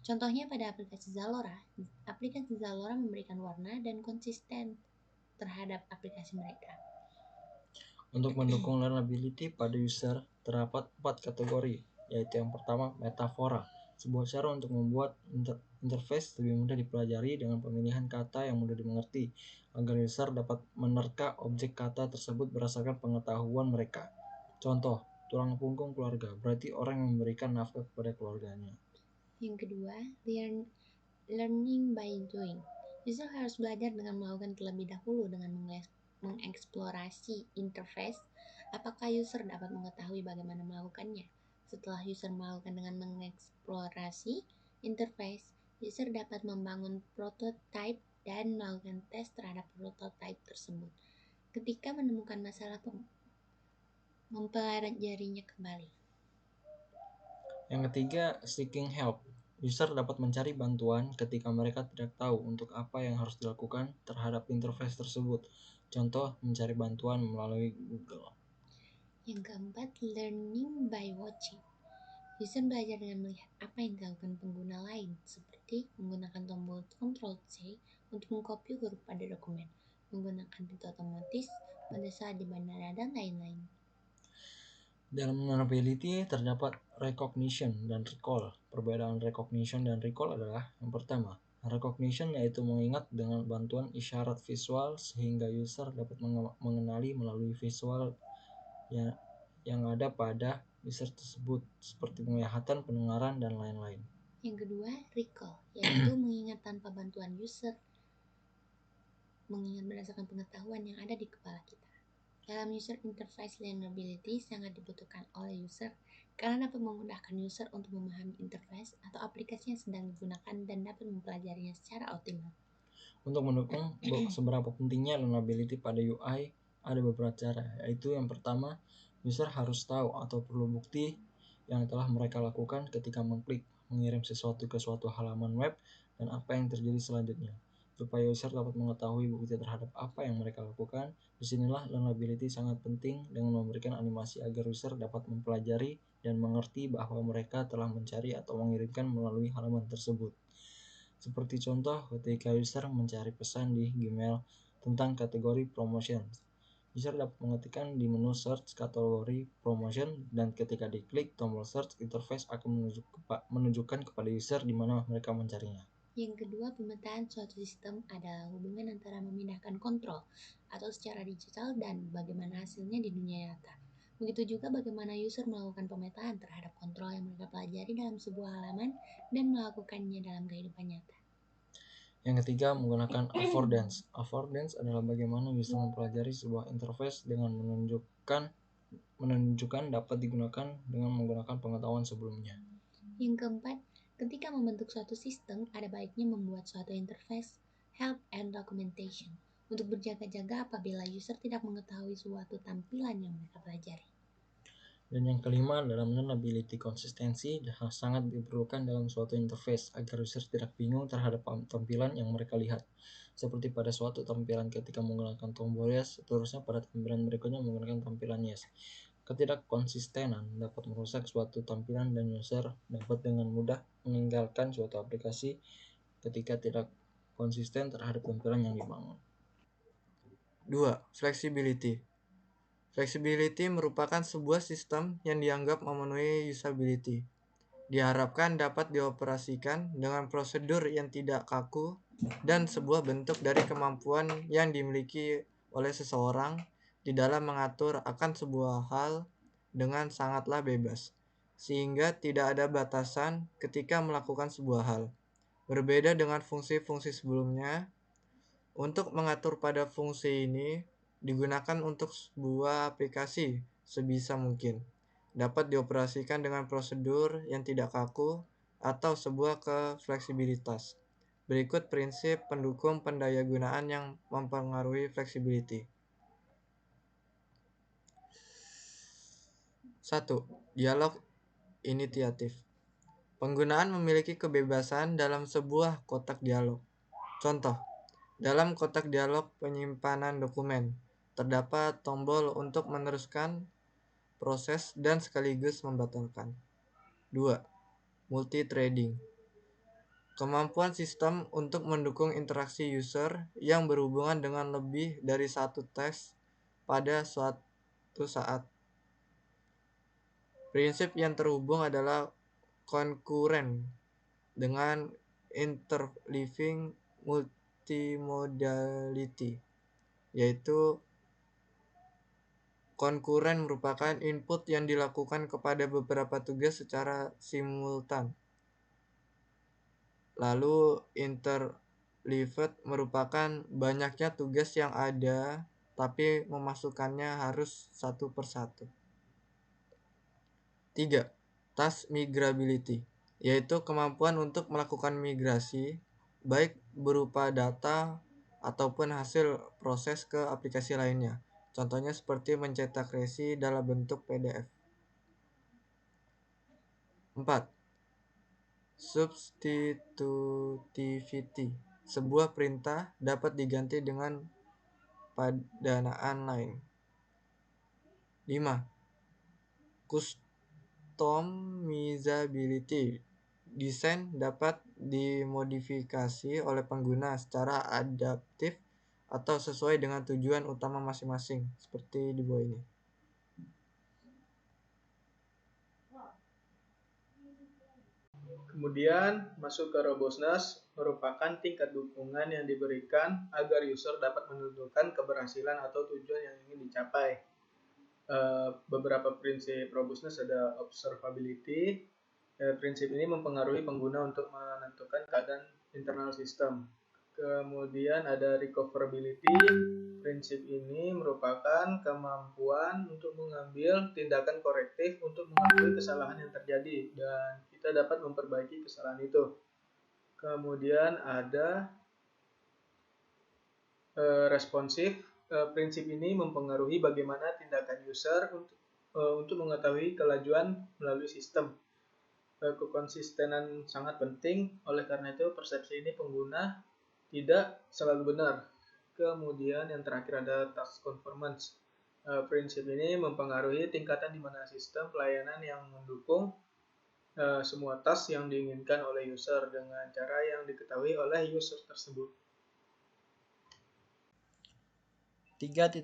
Contohnya pada aplikasi Zalora memberikan warna dan konsisten terhadap aplikasi mereka. Untuk mendukung learnability pada user, terdapat 4 kategori, yaitu yang pertama metafora, sebuah cara untuk membuat interface lebih mudah dipelajari dengan pemilihan kata yang mudah dimengerti, agar user dapat menerka objek kata tersebut berdasarkan pengetahuan mereka. Contoh, tulang punggung keluarga, berarti orang yang memberikan nafkah kepada keluarganya. Yang kedua, learning by doing. User harus belajar dengan melakukan terlebih dahulu dengan mengeksplorasi interface. Apakah user dapat mengetahui bagaimana melakukannya? Setelah user melakukan dengan mengeksplorasi interface, User dapat membangun prototipe dan melakukan tes terhadap prototipe tersebut. Ketika menemukan masalah, mempelajarinya kembali. Yang ketiga, seeking help. User dapat mencari bantuan ketika mereka tidak tahu untuk apa yang harus dilakukan terhadap interface tersebut. Contoh, mencari bantuan melalui Google. Yang keempat, learning by watching. User belajar dengan melihat apa yang dilakukan pengguna lain, seperti menggunakan tombol Ctrl+C untuk mengcopy huruf pada dokumen, menggunakan pintu otomatis pada saat di bandara, dan lain-lain. Dalam learnability terdapat recognition dan recall. Perbedaan recognition dan recall adalah yang pertama, recognition yaitu mengingat dengan bantuan isyarat visual sehingga user dapat mengenali melalui visual yang ada pada user tersebut seperti penglihatan, pendengaran, dan lain-lain. Yang kedua, recall, yaitu mengingat tanpa bantuan user, mengingat berdasarkan pengetahuan yang ada di kepala kita. Dalam user interface, learnability sangat dibutuhkan oleh user karena dapat memudahkan user untuk memahami interface atau aplikasi yang sedang digunakan dan dapat mempelajarinya secara optimal. Untuk mendukung seberapa pentingnya learnability pada UI, ada beberapa cara, yaitu yang pertama, user harus tahu atau perlu bukti yang telah mereka lakukan ketika mengklik mengirim sesuatu ke suatu halaman web dan apa yang terjadi selanjutnya. Supaya user dapat mengetahui bukti terhadap apa yang mereka lakukan, disinilah learnability sangat penting dengan memberikan animasi agar user dapat mempelajari dan mengerti bahwa mereka telah mencari atau mengirimkan melalui halaman tersebut. Seperti contoh ketika user mencari pesan di Gmail tentang kategori promotion. User dapat mengetikkan di menu search kategori promotion dan ketika diklik tombol search, interface akan menunjukkan kepada user di mana mereka mencarinya. Yang kedua, pemetaan suatu sistem adalah hubungan antara memindahkan kontrol atau secara digital dan bagaimana hasilnya di dunia nyata. Begitu juga bagaimana user melakukan pemetaan terhadap kontrol yang mereka pelajari dalam sebuah halaman dan melakukannya dalam kehidupan nyata. Yang ketiga, menggunakan affordance. Affordance adalah bagaimana user mempelajari sebuah interface dengan menunjukkan dapat digunakan dengan menggunakan pengetahuan sebelumnya. Yang keempat, ketika membentuk suatu sistem, ada baiknya membuat suatu interface, help, and documentation untuk berjaga-jaga apabila user tidak mengetahui suatu tampilan yang mereka pelajari. Dan yang kelima, dalam learnability konsistensi sangat diperlukan dalam suatu interface agar user tidak bingung terhadap tampilan yang mereka lihat. Seperti pada suatu tampilan ketika menggunakan tombol yes, seterusnya pada tampilan berikutnya menggunakan tampilan yes. Ketidakkonsistenan dapat merusak suatu tampilan dan user dapat dengan mudah meninggalkan suatu aplikasi ketika tidak konsisten terhadap tampilan yang dibangun. 2. Flexibility. Flexibility merupakan sebuah sistem yang dianggap memenuhi usability. Diharapkan dapat dioperasikan dengan prosedur yang tidak kaku dan sebuah bentuk dari kemampuan yang dimiliki oleh seseorang di dalam mengatur akan sebuah hal dengan sangatlah bebas, sehingga tidak ada batasan ketika melakukan sebuah hal. Berbeda dengan fungsi-fungsi sebelumnya, untuk mengatur pada fungsi ini digunakan untuk sebuah aplikasi sebisa mungkin. Dapat dioperasikan dengan prosedur yang tidak kaku atau sebuah fleksibilitas. Berikut prinsip pendukung pendayagunaan yang mempengaruhi flexibility. 1. Dialog initiatif. Penggunaan memiliki kebebasan dalam sebuah kotak dialog. Contoh, dalam kotak dialog penyimpanan dokumen, terdapat tombol untuk meneruskan proses dan sekaligus membatalkan. 2. Multithreading. Kemampuan sistem untuk mendukung interaksi user yang berhubungan dengan lebih dari satu teks pada suatu saat. Prinsip yang terhubung adalah konkuren dengan interleaving multimodality, yaitu konkuren merupakan input yang dilakukan kepada beberapa tugas secara simultan. Lalu interleaved merupakan banyaknya tugas yang ada tapi memasukkannya harus satu persatu. 3. Task migrability, yaitu kemampuan untuk melakukan migrasi, baik berupa data ataupun hasil proses ke aplikasi lainnya. Contohnya seperti mencetak resi dalam bentuk PDF. 4. Substitutivity. Sebuah perintah dapat diganti dengan pendanaan lain. 5. Customizability. Desain dapat dimodifikasi oleh pengguna secara adaptif atau sesuai dengan tujuan utama masing-masing, seperti di bawah ini. Kemudian masuk ke robustness merupakan tingkat dukungan yang diberikan agar user dapat menentukan keberhasilan atau tujuan yang ingin dicapai. Beberapa prinsip robustness ada observability. Prinsip ini mempengaruhi pengguna untuk menentukan keadaan internal sistem. Kemudian ada recoverability. Prinsip ini merupakan kemampuan untuk mengambil tindakan korektif untuk mengakui kesalahan yang terjadi dan kita dapat memperbaiki kesalahan itu. Kemudian ada responsif. Prinsip ini mempengaruhi bagaimana tindakan user untuk mengetahui kelajuan melalui sistem. Kekonsistenan sangat penting, oleh karena itu persepsi ini pengguna tidak selalu benar. Kemudian yang terakhir ada task conformance. Prinsip ini mempengaruhi tingkatan di mana sistem pelayanan yang mendukung semua task yang diinginkan oleh user dengan cara yang diketahui oleh user tersebut. 3.1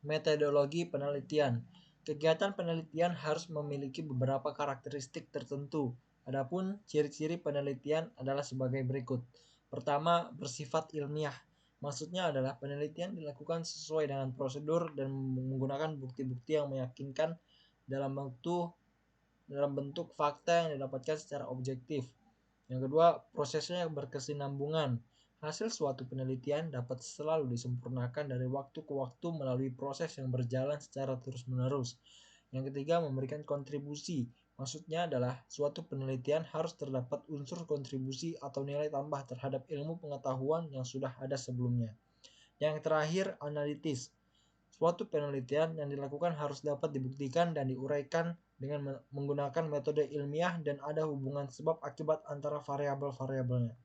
Metodologi penelitian. Kegiatan penelitian harus memiliki beberapa karakteristik tertentu. Adapun ciri-ciri penelitian adalah sebagai berikut. Pertama, bersifat ilmiah. Maksudnya adalah penelitian dilakukan sesuai dengan prosedur dan menggunakan bukti-bukti yang meyakinkan dalam bentuk fakta yang didapatkan secara objektif. Yang kedua, prosesnya berkesinambungan. Hasil suatu penelitian dapat selalu disempurnakan dari waktu ke waktu melalui proses yang berjalan secara terus-menerus. Yang ketiga, memberikan kontribusi. Maksudnya adalah suatu penelitian harus terdapat unsur kontribusi atau nilai tambah terhadap ilmu pengetahuan yang sudah ada sebelumnya. Yang terakhir, analitis. Suatu penelitian yang dilakukan harus dapat dibuktikan dan diuraikan dengan menggunakan metode ilmiah dan ada hubungan sebab akibat antara variabel-variabelnya.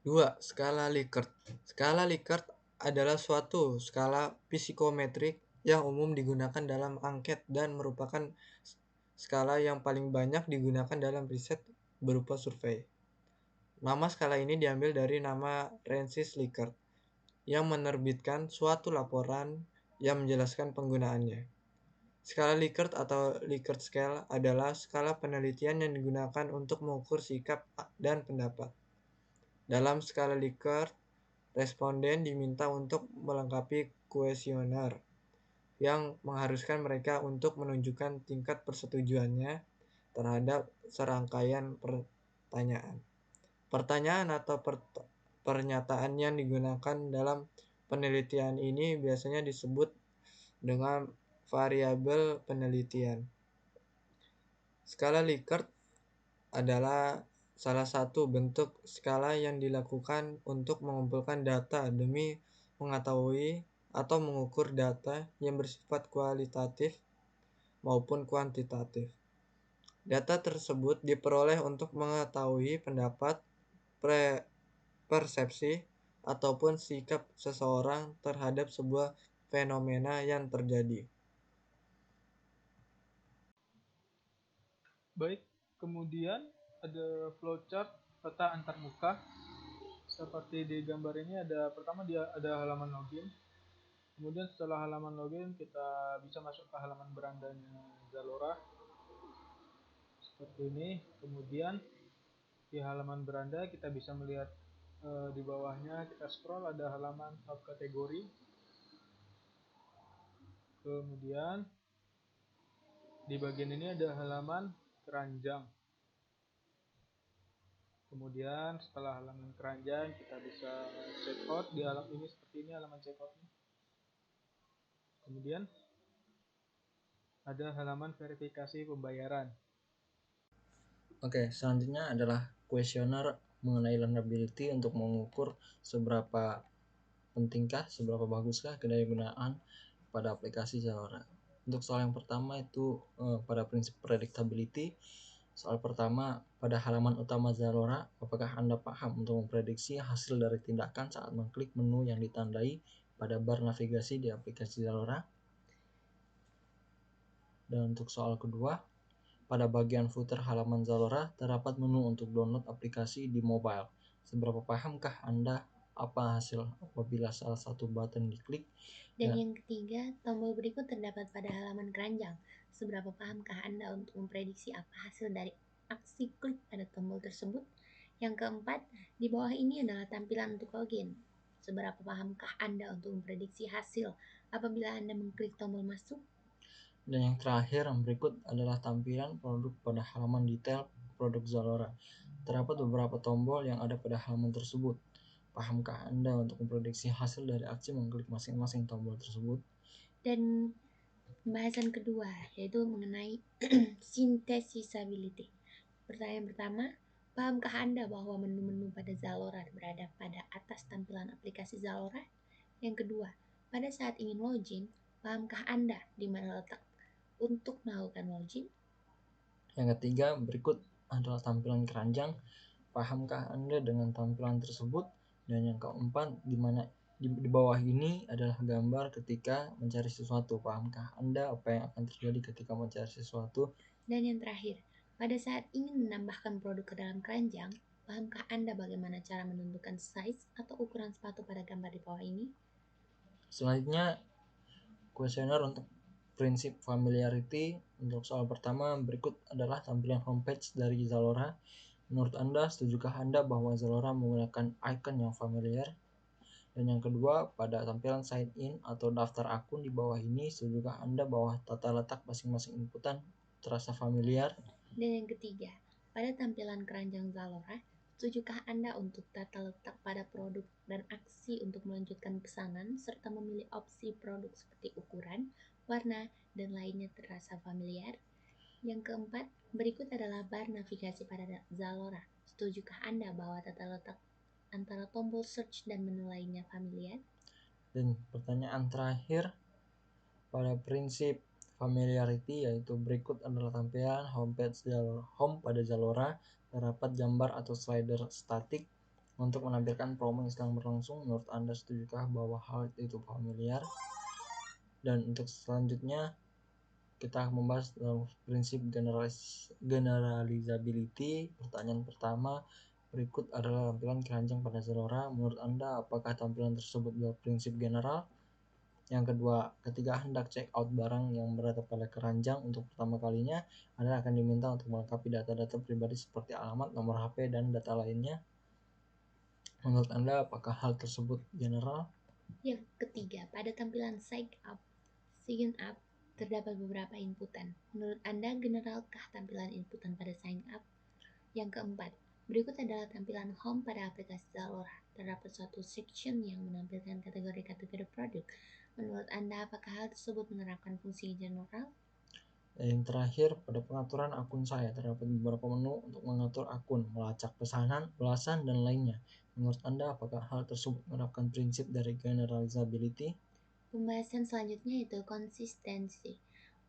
2. Skala Likert. Skala Likert adalah suatu skala psikometrik yang umum digunakan dalam angket dan merupakan skala yang paling banyak digunakan dalam riset berupa survei. Nama skala ini diambil dari nama Francis Likert yang menerbitkan suatu laporan yang menjelaskan penggunaannya. Skala Likert atau Likert Scale adalah skala penelitian yang digunakan untuk mengukur sikap dan pendapat. Dalam skala Likert, responden diminta untuk melengkapi kuesioner yang mengharuskan mereka untuk menunjukkan tingkat persetujuannya terhadap serangkaian pertanyaan. Pertanyaan atau pernyataan yang digunakan dalam penelitian ini biasanya disebut dengan variabel penelitian. Skala Likert adalah salah satu bentuk skala yang dilakukan untuk mengumpulkan data demi mengetahui atau mengukur data yang bersifat kualitatif maupun kuantitatif. Data tersebut diperoleh untuk mengetahui pendapat, persepsi, ataupun sikap seseorang terhadap sebuah fenomena yang terjadi. Baik, kemudian ada flowchart peta antarmuka. Seperti di gambar ini pertama dia ada halaman login. Kemudian setelah halaman login kita bisa masuk ke halaman berandanya Zalora. Seperti ini. Kemudian di halaman beranda kita bisa melihat di bawahnya kita scroll ada halaman subkategori. Kemudian di bagian ini ada halaman keranjang. Kemudian setelah halaman keranjang kita bisa check out di halaman ini, seperti ini halaman check outnya. Kemudian ada halaman verifikasi pembayaran. Oke, selanjutnya adalah kuesioner mengenai learnability untuk mengukur seberapa pentingkah, seberapa baguskah kedayagunaan pada aplikasi Zalora. Untuk soal yang pertama itu pada prinsip predictability. Soal pertama, pada halaman utama Zalora, apakah Anda paham untuk memprediksi hasil dari tindakan saat mengklik menu yang ditandai pada bar navigasi di aplikasi Zalora? Dan untuk soal kedua, pada bagian footer halaman Zalora terdapat menu untuk download aplikasi di mobile. Seberapa pahamkah Anda apa hasil apabila salah satu button diklik? Dan yang ketiga, tombol berikut terdapat pada halaman keranjang. Seberapa pahamkah Anda untuk memprediksi apa hasil dari aksi klik pada tombol tersebut? Yang keempat, di bawah ini adalah tampilan untuk login. Seberapa pahamkah Anda untuk memprediksi hasil apabila Anda mengklik tombol masuk? Dan yang terakhir, yang berikut adalah tampilan produk pada halaman detail produk Zalora. Terdapat beberapa tombol yang ada pada halaman tersebut. Pahamkah Anda untuk memprediksi hasil dari aksi mengklik masing-masing tombol tersebut? Dan pembahasan kedua yaitu mengenai synthesizability. Pertanyaan pertama, pahamkah Anda bahwa menu-menu pada Zalora berada pada atas tampilan aplikasi Zalora? Yang kedua, pada saat ingin login, pahamkah Anda di mana letak untuk melakukan login? Yang ketiga, berikut adalah tampilan keranjang. Pahamkah Anda dengan tampilan tersebut? Dan yang keempat, di mana di bawah ini adalah gambar ketika mencari sesuatu. Pahamkah Anda apa yang akan terjadi ketika mencari sesuatu? Dan yang terakhir, pada saat ingin menambahkan produk ke dalam keranjang, pahamkah Anda bagaimana cara menentukan size atau ukuran sepatu pada gambar di bawah ini? Selanjutnya, kuesioner untuk prinsip familiarity. Untuk soal pertama, berikut adalah tampilan homepage dari Zalora. Menurut Anda, setujukah Anda bahwa Zalora menggunakan icon yang familiar? Dan yang kedua, pada tampilan sign in atau daftar akun di bawah ini, setujukah Anda bahwa tata letak masing-masing inputan terasa familiar? Dan yang ketiga, pada tampilan keranjang Zalora, setujukah Anda untuk tata letak pada produk dan aksi untuk melanjutkan pesanan serta memilih opsi produk seperti ukuran, warna, dan lainnya terasa familiar? Yang keempat, berikut adalah bar navigasi pada Zalora. Setujukah Anda bahwa tata letak antara tombol search dan menu lainnya familiar? Dan pertanyaan terakhir, pada prinsip familiarity, yaitu berikut adalah tampilan homepage home pada Zalora. Terdapat gambar atau slider statik untuk menampilkan promo yang sedang berlangsung. Menurut Anda, setujukah bahwa hal itu familiar? Dan untuk selanjutnya, kita membahas prinsip generalizability. Pertanyaan pertama, berikut adalah tampilan keranjang pada Zalora. Menurut Anda, apakah tampilan tersebut berprinsip general? Yang kedua, ketika hendak check out barang yang berada pada keranjang untuk pertama kalinya, Anda akan diminta untuk melengkapi data-data pribadi seperti alamat, nomor HP, dan data lainnya. Menurut Anda, apakah hal tersebut general? Yang ketiga, pada tampilan sign up, terdapat beberapa inputan. Menurut Anda, generalkah tampilan inputan pada sign up? Yang keempat, berikut adalah tampilan home pada aplikasi Zalora. Terdapat suatu section yang menampilkan kategori-kategori produk. Menurut Anda, apakah hal tersebut menerapkan fungsi general? Dan yang terakhir, pada pengaturan akun saya terdapat beberapa menu untuk mengatur akun, melacak pesanan, belasan, dan lainnya. Menurut Anda, apakah hal tersebut menerapkan prinsip dari generalizability? Pembahasan selanjutnya yaitu konsistensi.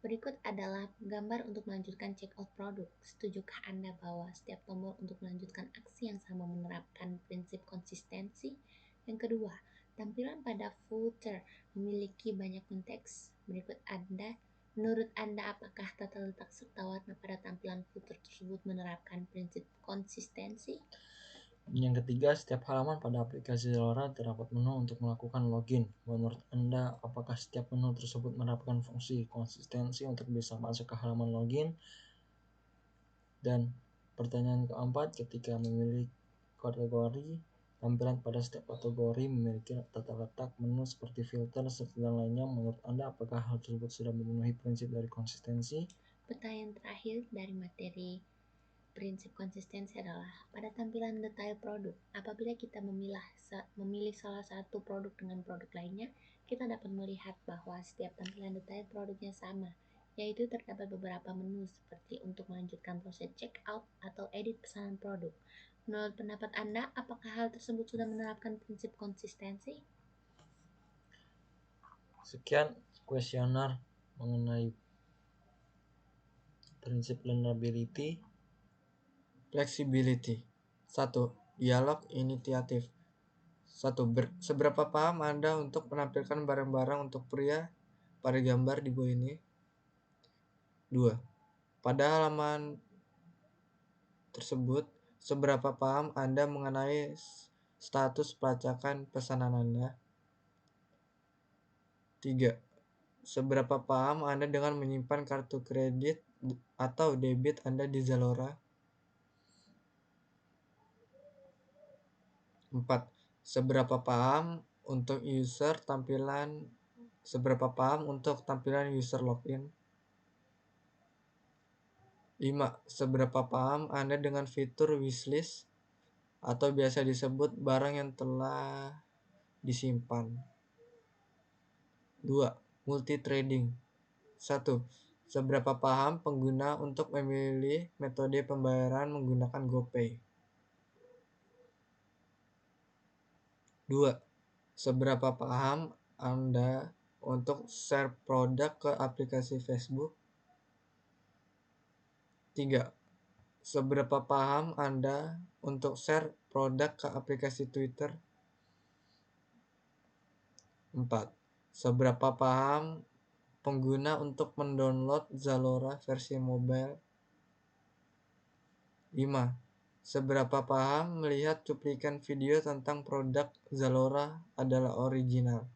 Berikut adalah gambar untuk melanjutkan checkout produk. Setujukah Anda bahwa setiap tombol untuk melanjutkan aksi yang sama menerapkan prinsip konsistensi? Yang kedua, tampilan pada footer memiliki banyak konteks. Menurut Anda, apakah tata letak serta warna pada tampilan footer tersebut menerapkan prinsip konsistensi? Yang ketiga, setiap halaman pada aplikasi Zalora terdapat menu untuk melakukan login. Menurut Anda, apakah setiap menu tersebut menerapkan fungsi konsistensi untuk bisa masuk ke halaman login? Dan pertanyaan keempat, ketika memilih kategori, tampilan pada setiap kategori memiliki tata letak menu seperti filter serta lainnya. Menurut Anda, apakah hal tersebut sudah memenuhi prinsip dari konsistensi? Pertanyaan terakhir dari materi prinsip konsistensi adalah pada tampilan detail produk. Apabila kita memilih salah satu produk dengan produk lainnya, kita dapat melihat bahwa setiap tampilan detail produknya sama, yaitu terdapat beberapa menu seperti untuk melanjutkan proses checkout atau edit pesanan produk. Menurut pendapat Anda, apakah hal tersebut sudah menerapkan prinsip konsistensi? Sekian kuesioner mengenai prinsip learnability. Flexibility. 1. Dialog initiatif. 1. Seberapa paham Anda untuk menampilkan barang-barang untuk pria pada gambar di bawah ini? 2. Pada halaman tersebut, seberapa paham Anda mengenai status pelacakan pesanan Anda? 3. Seberapa paham Anda dengan menyimpan kartu kredit atau debit Anda di Zalora? 4. Seberapa paham untuk tampilan user login? 5. Seberapa paham Anda dengan fitur wishlist atau biasa disebut barang yang telah disimpan? 2. Multi-threading. 1. Seberapa paham pengguna untuk memilih metode pembayaran menggunakan GoPay? 2. Seberapa paham Anda untuk share produk ke aplikasi Facebook? 3. Seberapa paham Anda untuk share produk ke aplikasi Twitter? 4. Seberapa paham pengguna untuk mendownload Zalora versi mobile? 5. Seberapa paham melihat cuplikan video tentang produk Zalora adalah original?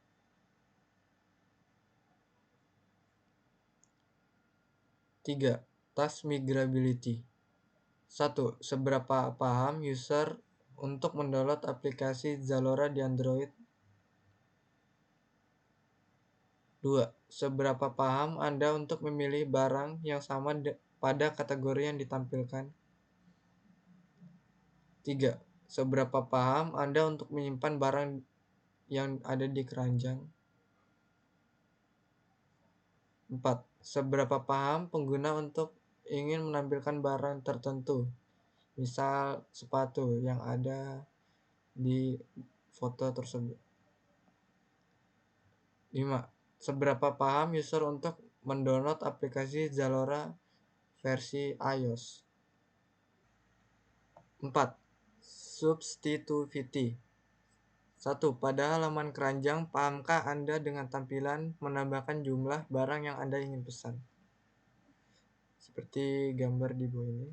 3. Task migrability. 1. Seberapa paham user untuk mendownload aplikasi Zalora di Android? 2. Seberapa paham Anda untuk memilih barang yang sama pada kategori yang ditampilkan? 3. Seberapa paham Anda untuk menyimpan barang yang ada di keranjang? 4. Seberapa paham pengguna untuk ingin menampilkan barang tertentu, misal sepatu yang ada di foto tersebut? 5. Seberapa paham user untuk mendownload aplikasi Zalora versi iOS? 4. Substitutivity. 1. Pada halaman keranjang, pahamkah Anda dengan tampilan menambahkan jumlah barang yang Anda ingin pesan? Seperti gambar di bawah ini.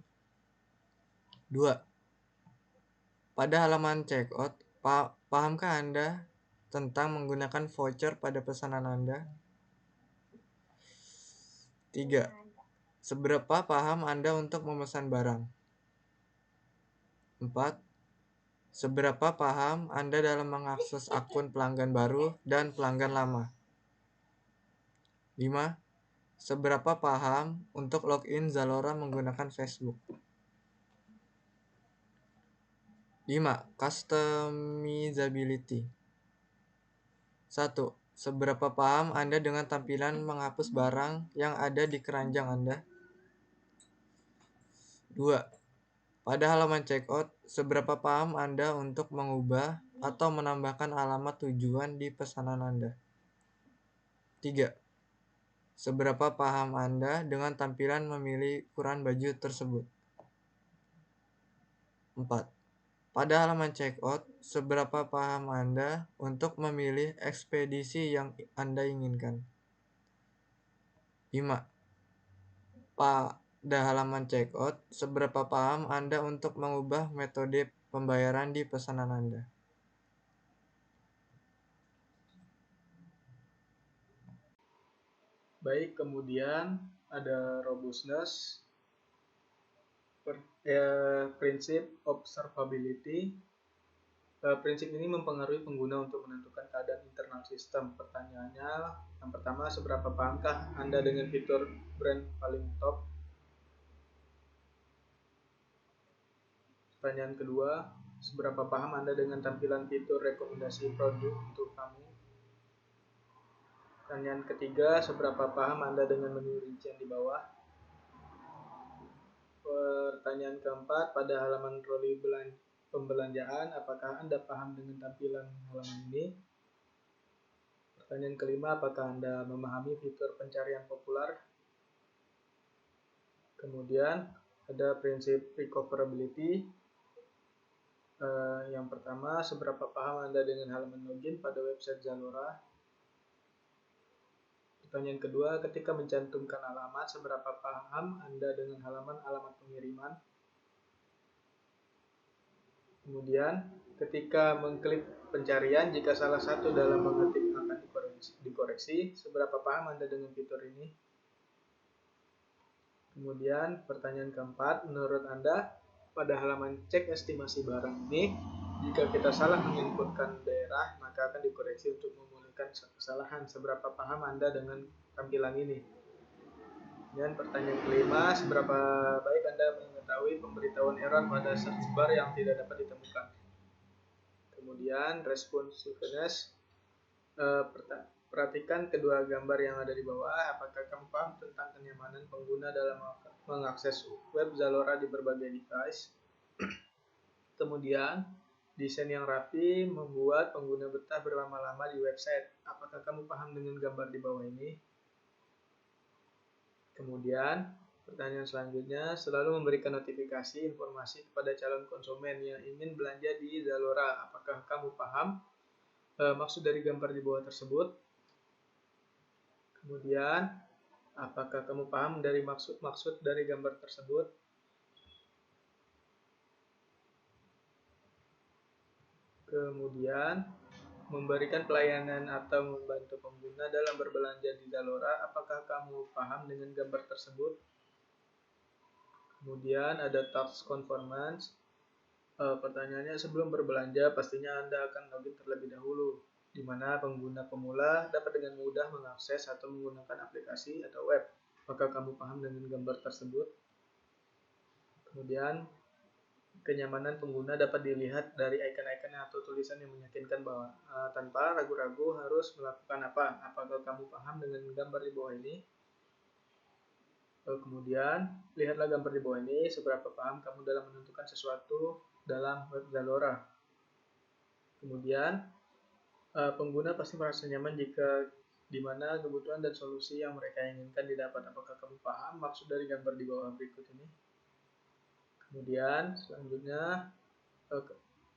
2. Pada halaman checkout, pahamkah Anda tentang menggunakan voucher pada pesanan Anda? 3. Seberapa paham Anda untuk memesan barang? 4. Seberapa paham Anda dalam mengakses akun pelanggan baru dan pelanggan lama? 5. Seberapa paham untuk login Zalora menggunakan Facebook? 5. Customizability. 1. Seberapa paham Anda dengan tampilan menghapus barang yang ada di keranjang Anda? 2. Pada halaman checkout, seberapa paham Anda untuk mengubah atau menambahkan alamat tujuan di pesanan Anda? 3. Seberapa paham Anda dengan tampilan memilih ukuran baju tersebut? 4. Pada halaman checkout, seberapa paham Anda untuk memilih ekspedisi yang Anda inginkan? 5. Pada halaman checkout, seberapa paham Anda untuk mengubah metode pembayaran di pesanan Anda? Baik, kemudian ada robustness, prinsip observability. Prinsip ini mempengaruhi pengguna untuk menentukan keadaan internal sistem. Pertanyaannya, yang pertama, seberapa pahamkah Anda dengan fitur brand paling top? Pertanyaan kedua, seberapa paham Anda dengan tampilan fitur rekomendasi produk untuk kamu? Pertanyaan ketiga, seberapa paham Anda dengan menu rincian di bawah? Pertanyaan keempat, pada halaman troli pembelanjaan, apakah Anda paham dengan tampilan halaman ini? Pertanyaan kelima, apakah Anda memahami fitur pencarian populer? Kemudian ada prinsip recoverability. Yang pertama, seberapa paham Anda dengan halaman login pada website Zalora? Pertanyaan kedua, ketika mencantumkan alamat, seberapa paham Anda dengan alamat pengiriman? Kemudian, ketika mengklik pencarian, jika salah satu dalam mengetik akan dikoreksi, seberapa paham Anda dengan fitur ini? Kemudian, pertanyaan keempat, menurut Anda, pada halaman cek estimasi barang ini, jika kita salah menginputkan daerah, maka akan dikoreksi untuk memulihkan kesalahan. Seberapa paham Anda dengan tampilan ini? Dan pertanyaan kelima, seberapa baik Anda mengetahui pemberitahuan error pada search bar yang tidak dapat ditemukan? Kemudian, responsiveness. Perhatikan kedua gambar yang ada di bawah. Apakah kamu paham tentang kenyamanan pengguna dalam mengakses web Zalora di berbagai device? Kemudian, desain yang rapi membuat pengguna betah berlama-lama di website. Apakah kamu paham dengan gambar di bawah ini? Kemudian, pertanyaan selanjutnya, selalu memberikan notifikasi informasi kepada calon konsumen yang ingin belanja di Zalora. Apakah kamu paham maksud dari gambar di bawah tersebut? Kemudian, apakah kamu paham dari maksud dari gambar tersebut? Kemudian, memberikan pelayanan atau membantu pengguna dalam berbelanja di Zalora. Apakah kamu paham dengan gambar tersebut? Kemudian, ada task conformance. Pertanyaannya, sebelum berbelanja, pastinya Anda akan login terlebih dahulu, di mana pengguna pemula dapat dengan mudah mengakses atau menggunakan aplikasi atau web. Apakah kamu paham dengan gambar tersebut? Kemudian, kenyamanan pengguna dapat dilihat dari icon-icon atau tulisan yang meyakinkan bahwa tanpa ragu-ragu harus melakukan apa. Apakah kamu paham dengan gambar di bawah ini? Kemudian, lihatlah gambar di bawah ini, seberapa paham kamu dalam menentukan sesuatu dalam web Zalora. Kemudian, pengguna pasti merasa nyaman jika di mana kebutuhan dan solusi yang mereka inginkan didapat. Apakah kamu paham maksud dari gambar di bawah berikut ini? Kemudian, selanjutnya,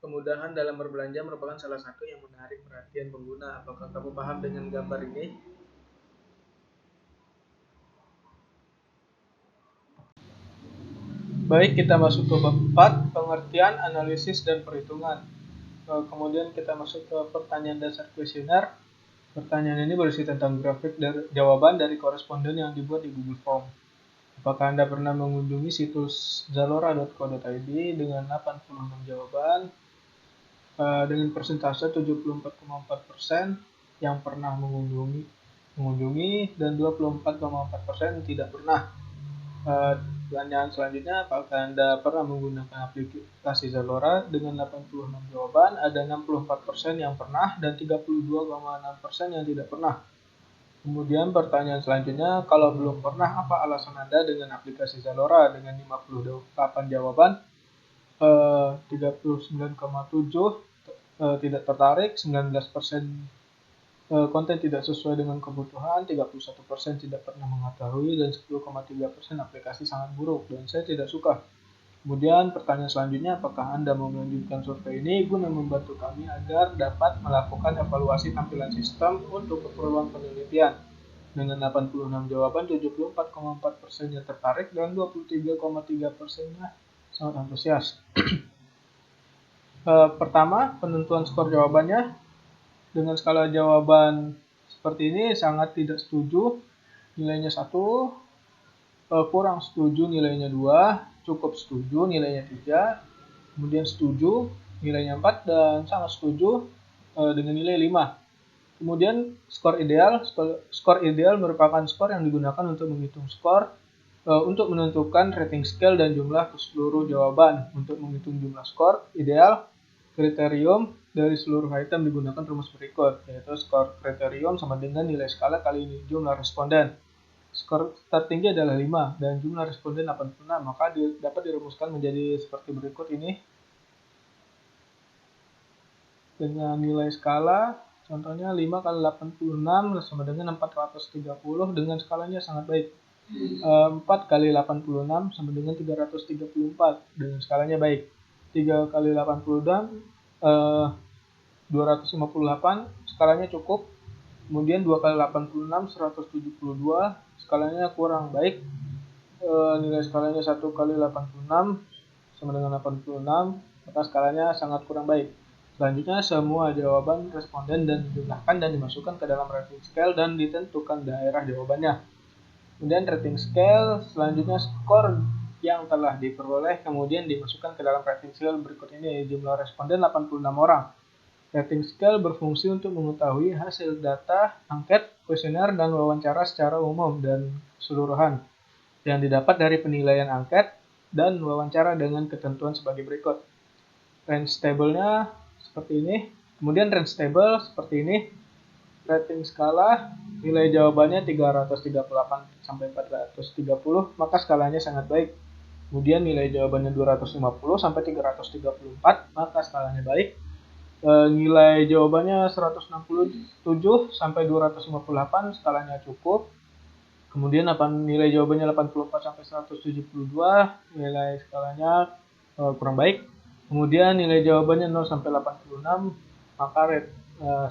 kemudahan dalam berbelanja merupakan salah satu yang menarik perhatian pengguna. Apakah kamu paham dengan gambar ini? Baik, kita masuk ke bab 4, pengertian, analisis, dan perhitungan. Kemudian kita masuk ke pertanyaan dasar kuesioner. Pertanyaan ini berisi tentang grafik jawaban dari koresponden yang dibuat di Google Form. Apakah Anda pernah mengunjungi situs zalora.co.id dengan 86 jawaban dengan persentase 74,4% yang pernah mengunjungi dan 24,4% tidak pernah. Pertanyaan selanjutnya, apakah Anda pernah menggunakan aplikasi Zalora dengan 86 jawaban? Ada 64% yang pernah dan 32,6% yang tidak pernah. Kemudian pertanyaan selanjutnya, kalau belum pernah, apa alasan Anda dengan aplikasi Zalora? Dengan 58 jawaban, 39,7% tidak tertarik, 19% konten tidak sesuai dengan kebutuhan, 31% tidak pernah mengetahui, dan 10,3% aplikasi sangat buruk dan saya tidak suka. Kemudian pertanyaan selanjutnya, apakah Anda mau melanjutkan survei ini guna membantu kami agar dapat melakukan evaluasi tampilan sistem untuk keperluan penelitian? Dengan 86 jawaban, 74,4%-nya tertarik dan 23,3%-nya sangat antusias. Pertama, penentuan skor jawabannya. Dengan skala jawaban seperti ini, sangat tidak setuju nilainya 1, kurang setuju nilainya 2, cukup setuju nilainya 3, kemudian setuju nilainya 4, dan sangat setuju dengan nilai 5. Kemudian skor ideal merupakan skor yang digunakan untuk menghitung skor untuk menentukan rating scale dan jumlah keseluruh jawaban. Untuk menghitung jumlah skor ideal, kriterium dari seluruh item digunakan rumus berikut, yaitu skor kriterium sama dengan nilai skala kali jumlah responden. Skor tertinggi adalah 5 dan jumlah responden 86, maka dapat dirumuskan menjadi seperti berikut ini. Dengan nilai skala, contohnya 5 kali 86 sama dengan 430 dengan skalanya sangat baik. 4 kali 86 sama dengan 334 dengan skalanya baik. 3 kali 86 258 skalanya cukup. Kemudian 2 kali 86 172 skalanya kurang baik. Nilai skalanya 1 kali 86 sama dengan 86, maka skalanya sangat kurang baik. Selanjutnya semua jawaban responden dan dijumlahkan dan dimasukkan ke dalam rating scale dan ditentukan daerah jawabannya. Kemudian rating scale, selanjutnya skor yang telah diperoleh kemudian dimasukkan ke dalam rating scale berikut ini. Jumlah responden 86 orang. Rating scale berfungsi untuk mengetahui hasil data, angket, kuesioner, dan wawancara secara umum dan keseluruhan yang didapat dari penilaian angket dan wawancara dengan ketentuan sebagai berikut. Range table-nya seperti ini. Kemudian range table seperti ini. Rating skala, nilai jawabannya 338 sampai 430, maka skalanya sangat baik. Kemudian nilai jawabannya 250 sampai 334, maka skalanya baik. Nilai jawabannya 167 sampai 258, skalanya cukup. Kemudian nilai jawabannya 84 sampai 172, nilai skalanya kurang baik. Kemudian nilai jawabannya 0 sampai 86, maka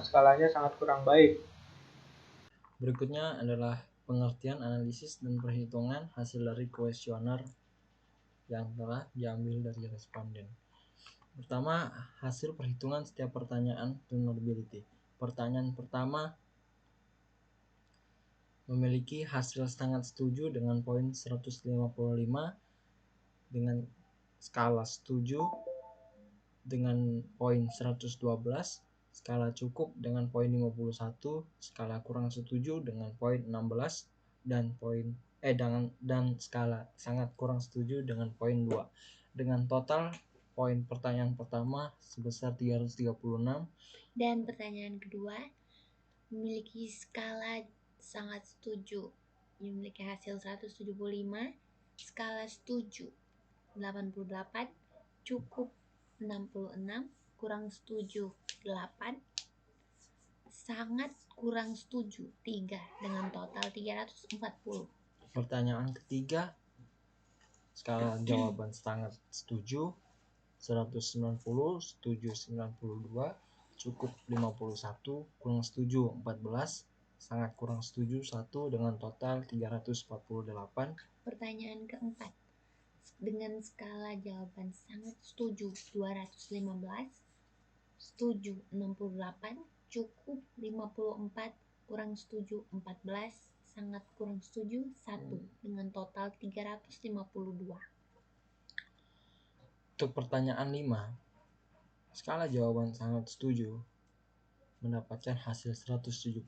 skalanya sangat kurang baik. Berikutnya adalah pengertian, analisis, dan perhitungan hasil dari kuesioner yang telah diambil dari responden. Pertama, hasil perhitungan setiap pertanyaan vulnerability. Pertanyaan pertama memiliki hasil sangat setuju dengan poin 155 dengan skala setuju dengan poin 112, skala cukup dengan poin 51, skala kurang setuju dengan poin 16 dan skala sangat kurang setuju dengan poin 2. Dengan total poin pertanyaan pertama sebesar 336 dan pertanyaan kedua memiliki skala sangat setuju memiliki hasil 175, skala setuju 88, cukup 66, kurang setuju 8, sangat kurang setuju 3 dengan total 340. Pertanyaan ketiga, skala jawaban sangat setuju 190, setuju 92, cukup 51, kurang setuju 14, sangat kurang setuju 1 dengan total 348. Pertanyaan keempat, dengan skala jawaban sangat setuju 215, setuju 68, cukup 54, kurang setuju 14, sangat kurang setuju 1 dengan total 352. Untuk pertanyaan 5, skala jawaban sangat setuju mendapatkan hasil 170,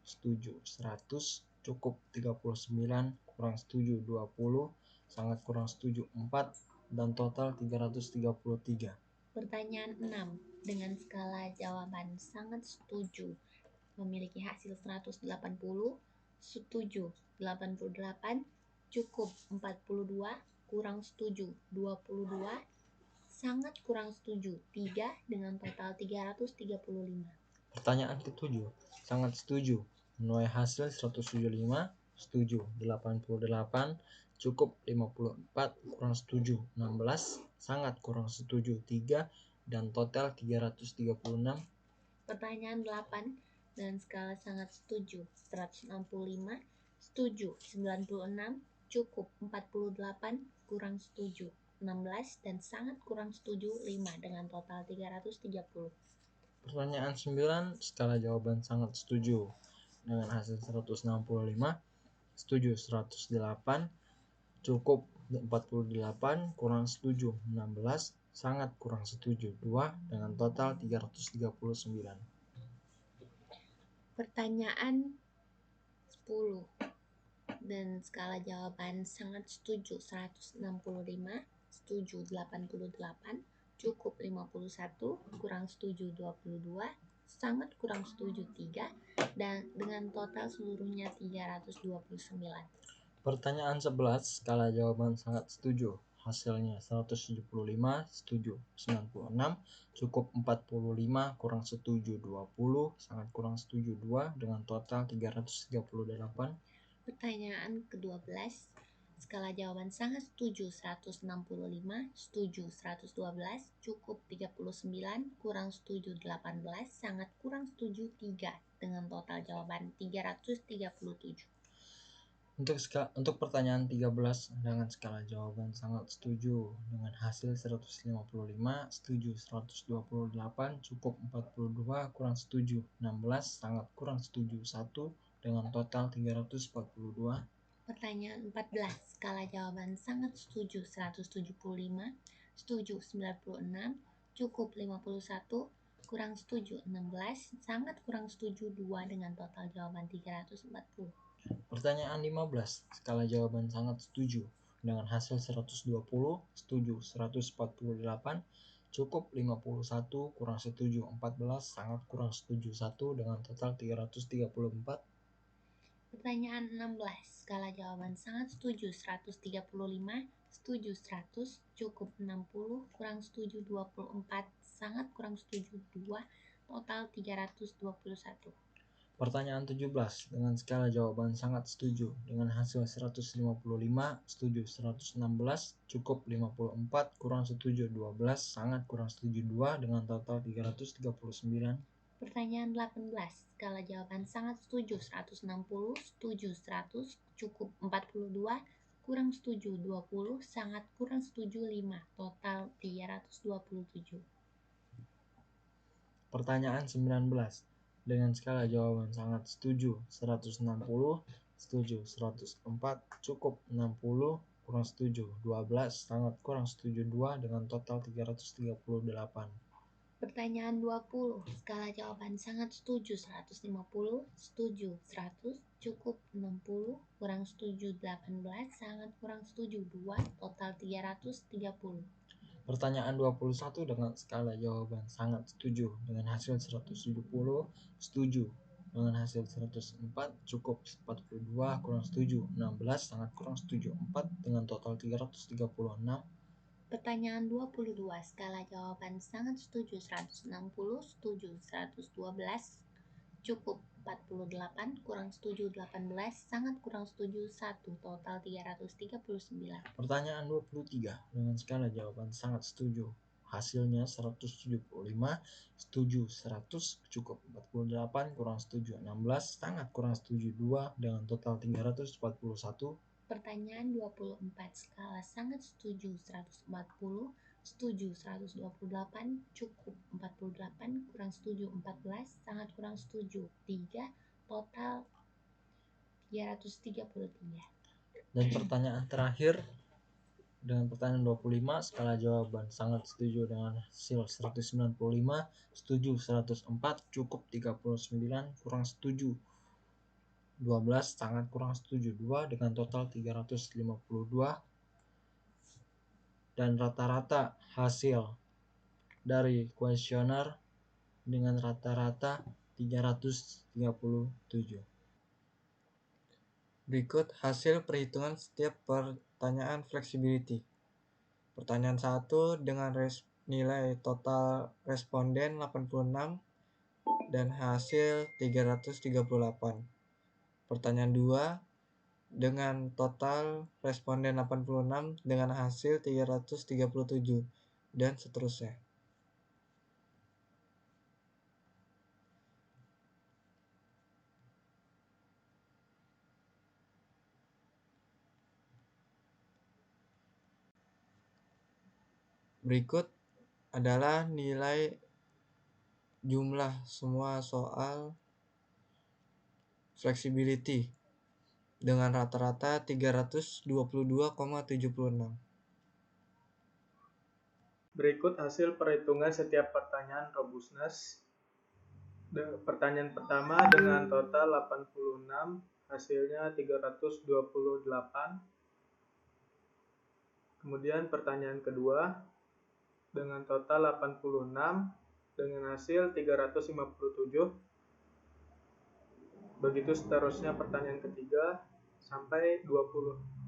setuju 100, cukup 39, kurang setuju 20, sangat kurang setuju 4 dan total 333. Pertanyaan 6, dengan skala jawaban sangat setuju memiliki hasil 180, setuju 88, cukup 42, kurang setuju 22, sangat kurang setuju 3 dengan total 335. Pertanyaan ke-7, sangat setuju menuai hasil 175, setuju 88, cukup 54, kurang setuju 16, sangat kurang setuju 3 dan total 336. Pertanyaan 8, dengan skala sangat setuju 165, setuju 96, cukup 48, kurang setuju 16 dan sangat kurang setuju 5 dengan total 330. Pertanyaan 9, skala jawaban sangat setuju dengan hasil 165, setuju 108, cukup 48, kurang setuju 16, sangat kurang setuju 2 dengan total 339. Pertanyaan 10, dan skala jawaban sangat setuju 165, setuju 88, cukup 51, kurang setuju 22, sangat kurang setuju 3, dan dengan total seluruhnya 329. Pertanyaan 11, skala jawaban sangat setuju. Hasilnya 175, setuju 96, cukup 45, kurang setuju 20, sangat kurang setuju 2, dengan total 338. Pertanyaan ke-12, skala jawaban sangat setuju 165, setuju 112, cukup 39, kurang setuju 18, sangat kurang setuju 3, dengan total jawaban 337. Untuk pertanyaan 13 dengan skala jawaban sangat setuju dengan hasil 155, setuju 128, cukup 42, kurang setuju 16, sangat kurang setuju 1, dengan total 342. Pertanyaan 14, skala jawaban sangat setuju 175, setuju 96, cukup 51, kurang setuju 16, sangat kurang setuju 2, dengan total jawaban 340. Pertanyaan 15, skala jawaban sangat setuju dengan hasil 120, setuju 148, cukup 51, kurang setuju 14, sangat kurang setuju 1, dengan total 334. Pertanyaan 16, skala jawaban sangat setuju 135, setuju 100, cukup 60, kurang setuju 24, sangat kurang setuju 2, total 321. Pertanyaan 17 dengan skala jawaban sangat setuju dengan hasil 155, setuju 116, cukup 54, kurang setuju 12, sangat kurang setuju 2, dengan total 339. Pertanyaan 18, skala jawaban sangat setuju 160, setuju 100, cukup 42, kurang setuju 20, sangat kurang setuju 5, total 327. Pertanyaan 19 dengan skala jawaban sangat setuju 160, setuju 104, cukup 60, kurang setuju 12, sangat kurang setuju 2, dengan total 338. Pertanyaan 20, skala jawaban sangat setuju 150, setuju 100, cukup 60, kurang setuju 18, sangat kurang setuju 2, total 330. Pertanyaan 21 dengan skala jawaban sangat setuju dengan hasil 170, setuju dengan hasil 104, cukup 42, kurang setuju 16, sangat kurang setuju 4, dengan total 336. Pertanyaan 22, skala jawaban sangat setuju 160, setuju 112, cukup 48, kurang setuju 18, sangat kurang setuju 1, total 339. Pertanyaan 23 dengan skala jawaban sangat setuju. Hasilnya 175, setuju 100, cukup 48, kurang setuju 16, sangat kurang setuju 2, dengan total 341. Pertanyaan 24, skala sangat setuju 140, setuju 128, cukup 48, kurang setuju 14, sangat kurang setuju 3, total 333. Dan pertanyaan terakhir dengan pertanyaan 25, skala jawaban sangat setuju dengan hasil 195, setuju 104, cukup 39, kurang setuju 12, sangat kurang setuju 2, dengan total 352. Dan rata-rata hasil dari kuesioner dengan rata-rata 337. Berikut hasil perhitungan setiap pertanyaan flexibility. Pertanyaan 1 dengan nilai total responden 86 dan hasil 338. Pertanyaan 2 dengan total responden 86 dengan hasil 337 dan seterusnya. Berikut adalah nilai jumlah semua soal flexibility dengan rata-rata 322,76. Berikut hasil perhitungan setiap pertanyaan robustness. Pertanyaan pertama dengan total 86, hasilnya 328. Kemudian pertanyaan kedua dengan total 86 dengan hasil 357. Begitu seterusnya pertanyaan ketiga sampai 20.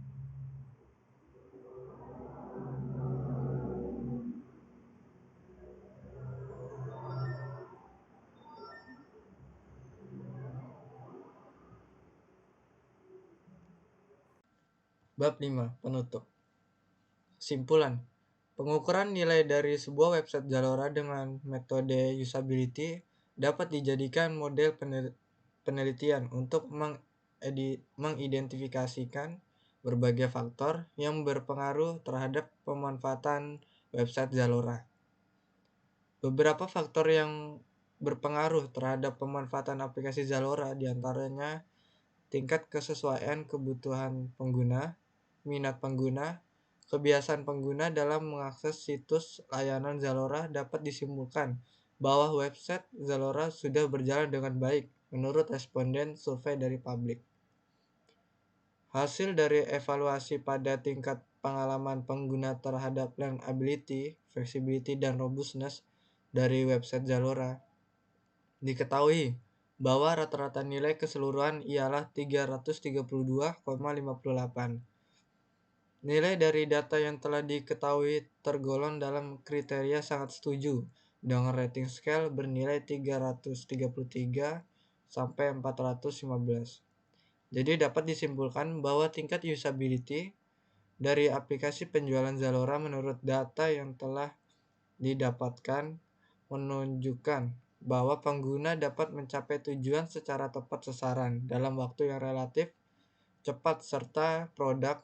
Bab 5. Penutup. Kesimpulan. Pengukuran nilai dari sebuah website Zalora dengan metode usability dapat dijadikan model penelitian untuk mengidentifikasikan berbagai faktor yang berpengaruh terhadap pemanfaatan website Zalora. Beberapa faktor yang berpengaruh terhadap pemanfaatan aplikasi Zalora diantaranya tingkat kesesuaian kebutuhan pengguna, minat pengguna, kebiasaan pengguna dalam mengakses situs layanan Zalora. Dapat disimpulkan bahwa website Zalora sudah berjalan dengan baik menurut responden survei dari publik. Hasil dari evaluasi pada tingkat pengalaman pengguna terhadap learnability, flexibility, dan robustness dari website Zalora diketahui bahwa rata-rata nilai keseluruhan ialah 332,58. Nilai dari data yang telah diketahui tergolong dalam kriteria sangat setuju dengan rating scale bernilai 333 sampai 415. Jadi dapat disimpulkan bahwa tingkat usability dari aplikasi penjualan Zalora menurut data yang telah didapatkan menunjukkan bahwa pengguna dapat mencapai tujuan secara tepat sasaran dalam waktu yang relatif cepat serta produk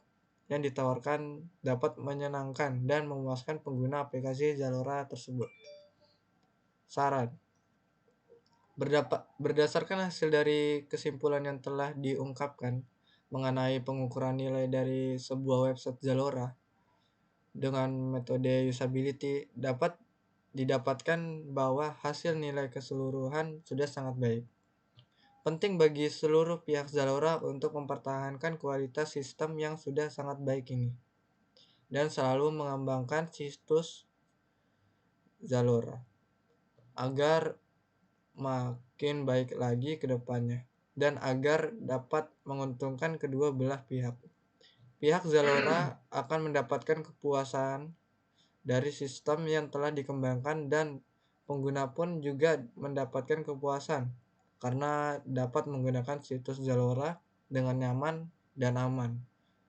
yang ditawarkan dapat menyenangkan dan memuaskan pengguna aplikasi Zalora tersebut. Saran. Berdasarkan hasil dari kesimpulan yang telah diungkapkan mengenai pengukuran nilai dari sebuah website Zalora dengan metode usability, dapat didapatkan bahwa hasil nilai keseluruhan sudah sangat baik. Penting bagi seluruh pihak Zalora untuk mempertahankan kualitas sistem yang sudah sangat baik ini dan selalu mengembangkan situs Zalora agar makin baik lagi ke depannya dan agar dapat menguntungkan kedua belah pihak. Pihak Zalora akan mendapatkan kepuasan dari sistem yang telah dikembangkan dan pengguna pun juga mendapatkan kepuasan karena dapat menggunakan situs Zalora dengan nyaman dan aman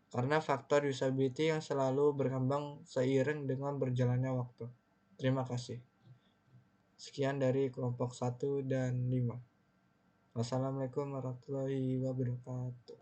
karena faktor usability yang selalu berkembang seiring dengan berjalannya waktu. Terima kasih. Sekian dari kelompok 1 dan 5. Wassalamualaikum warahmatullahi wabarakatuh.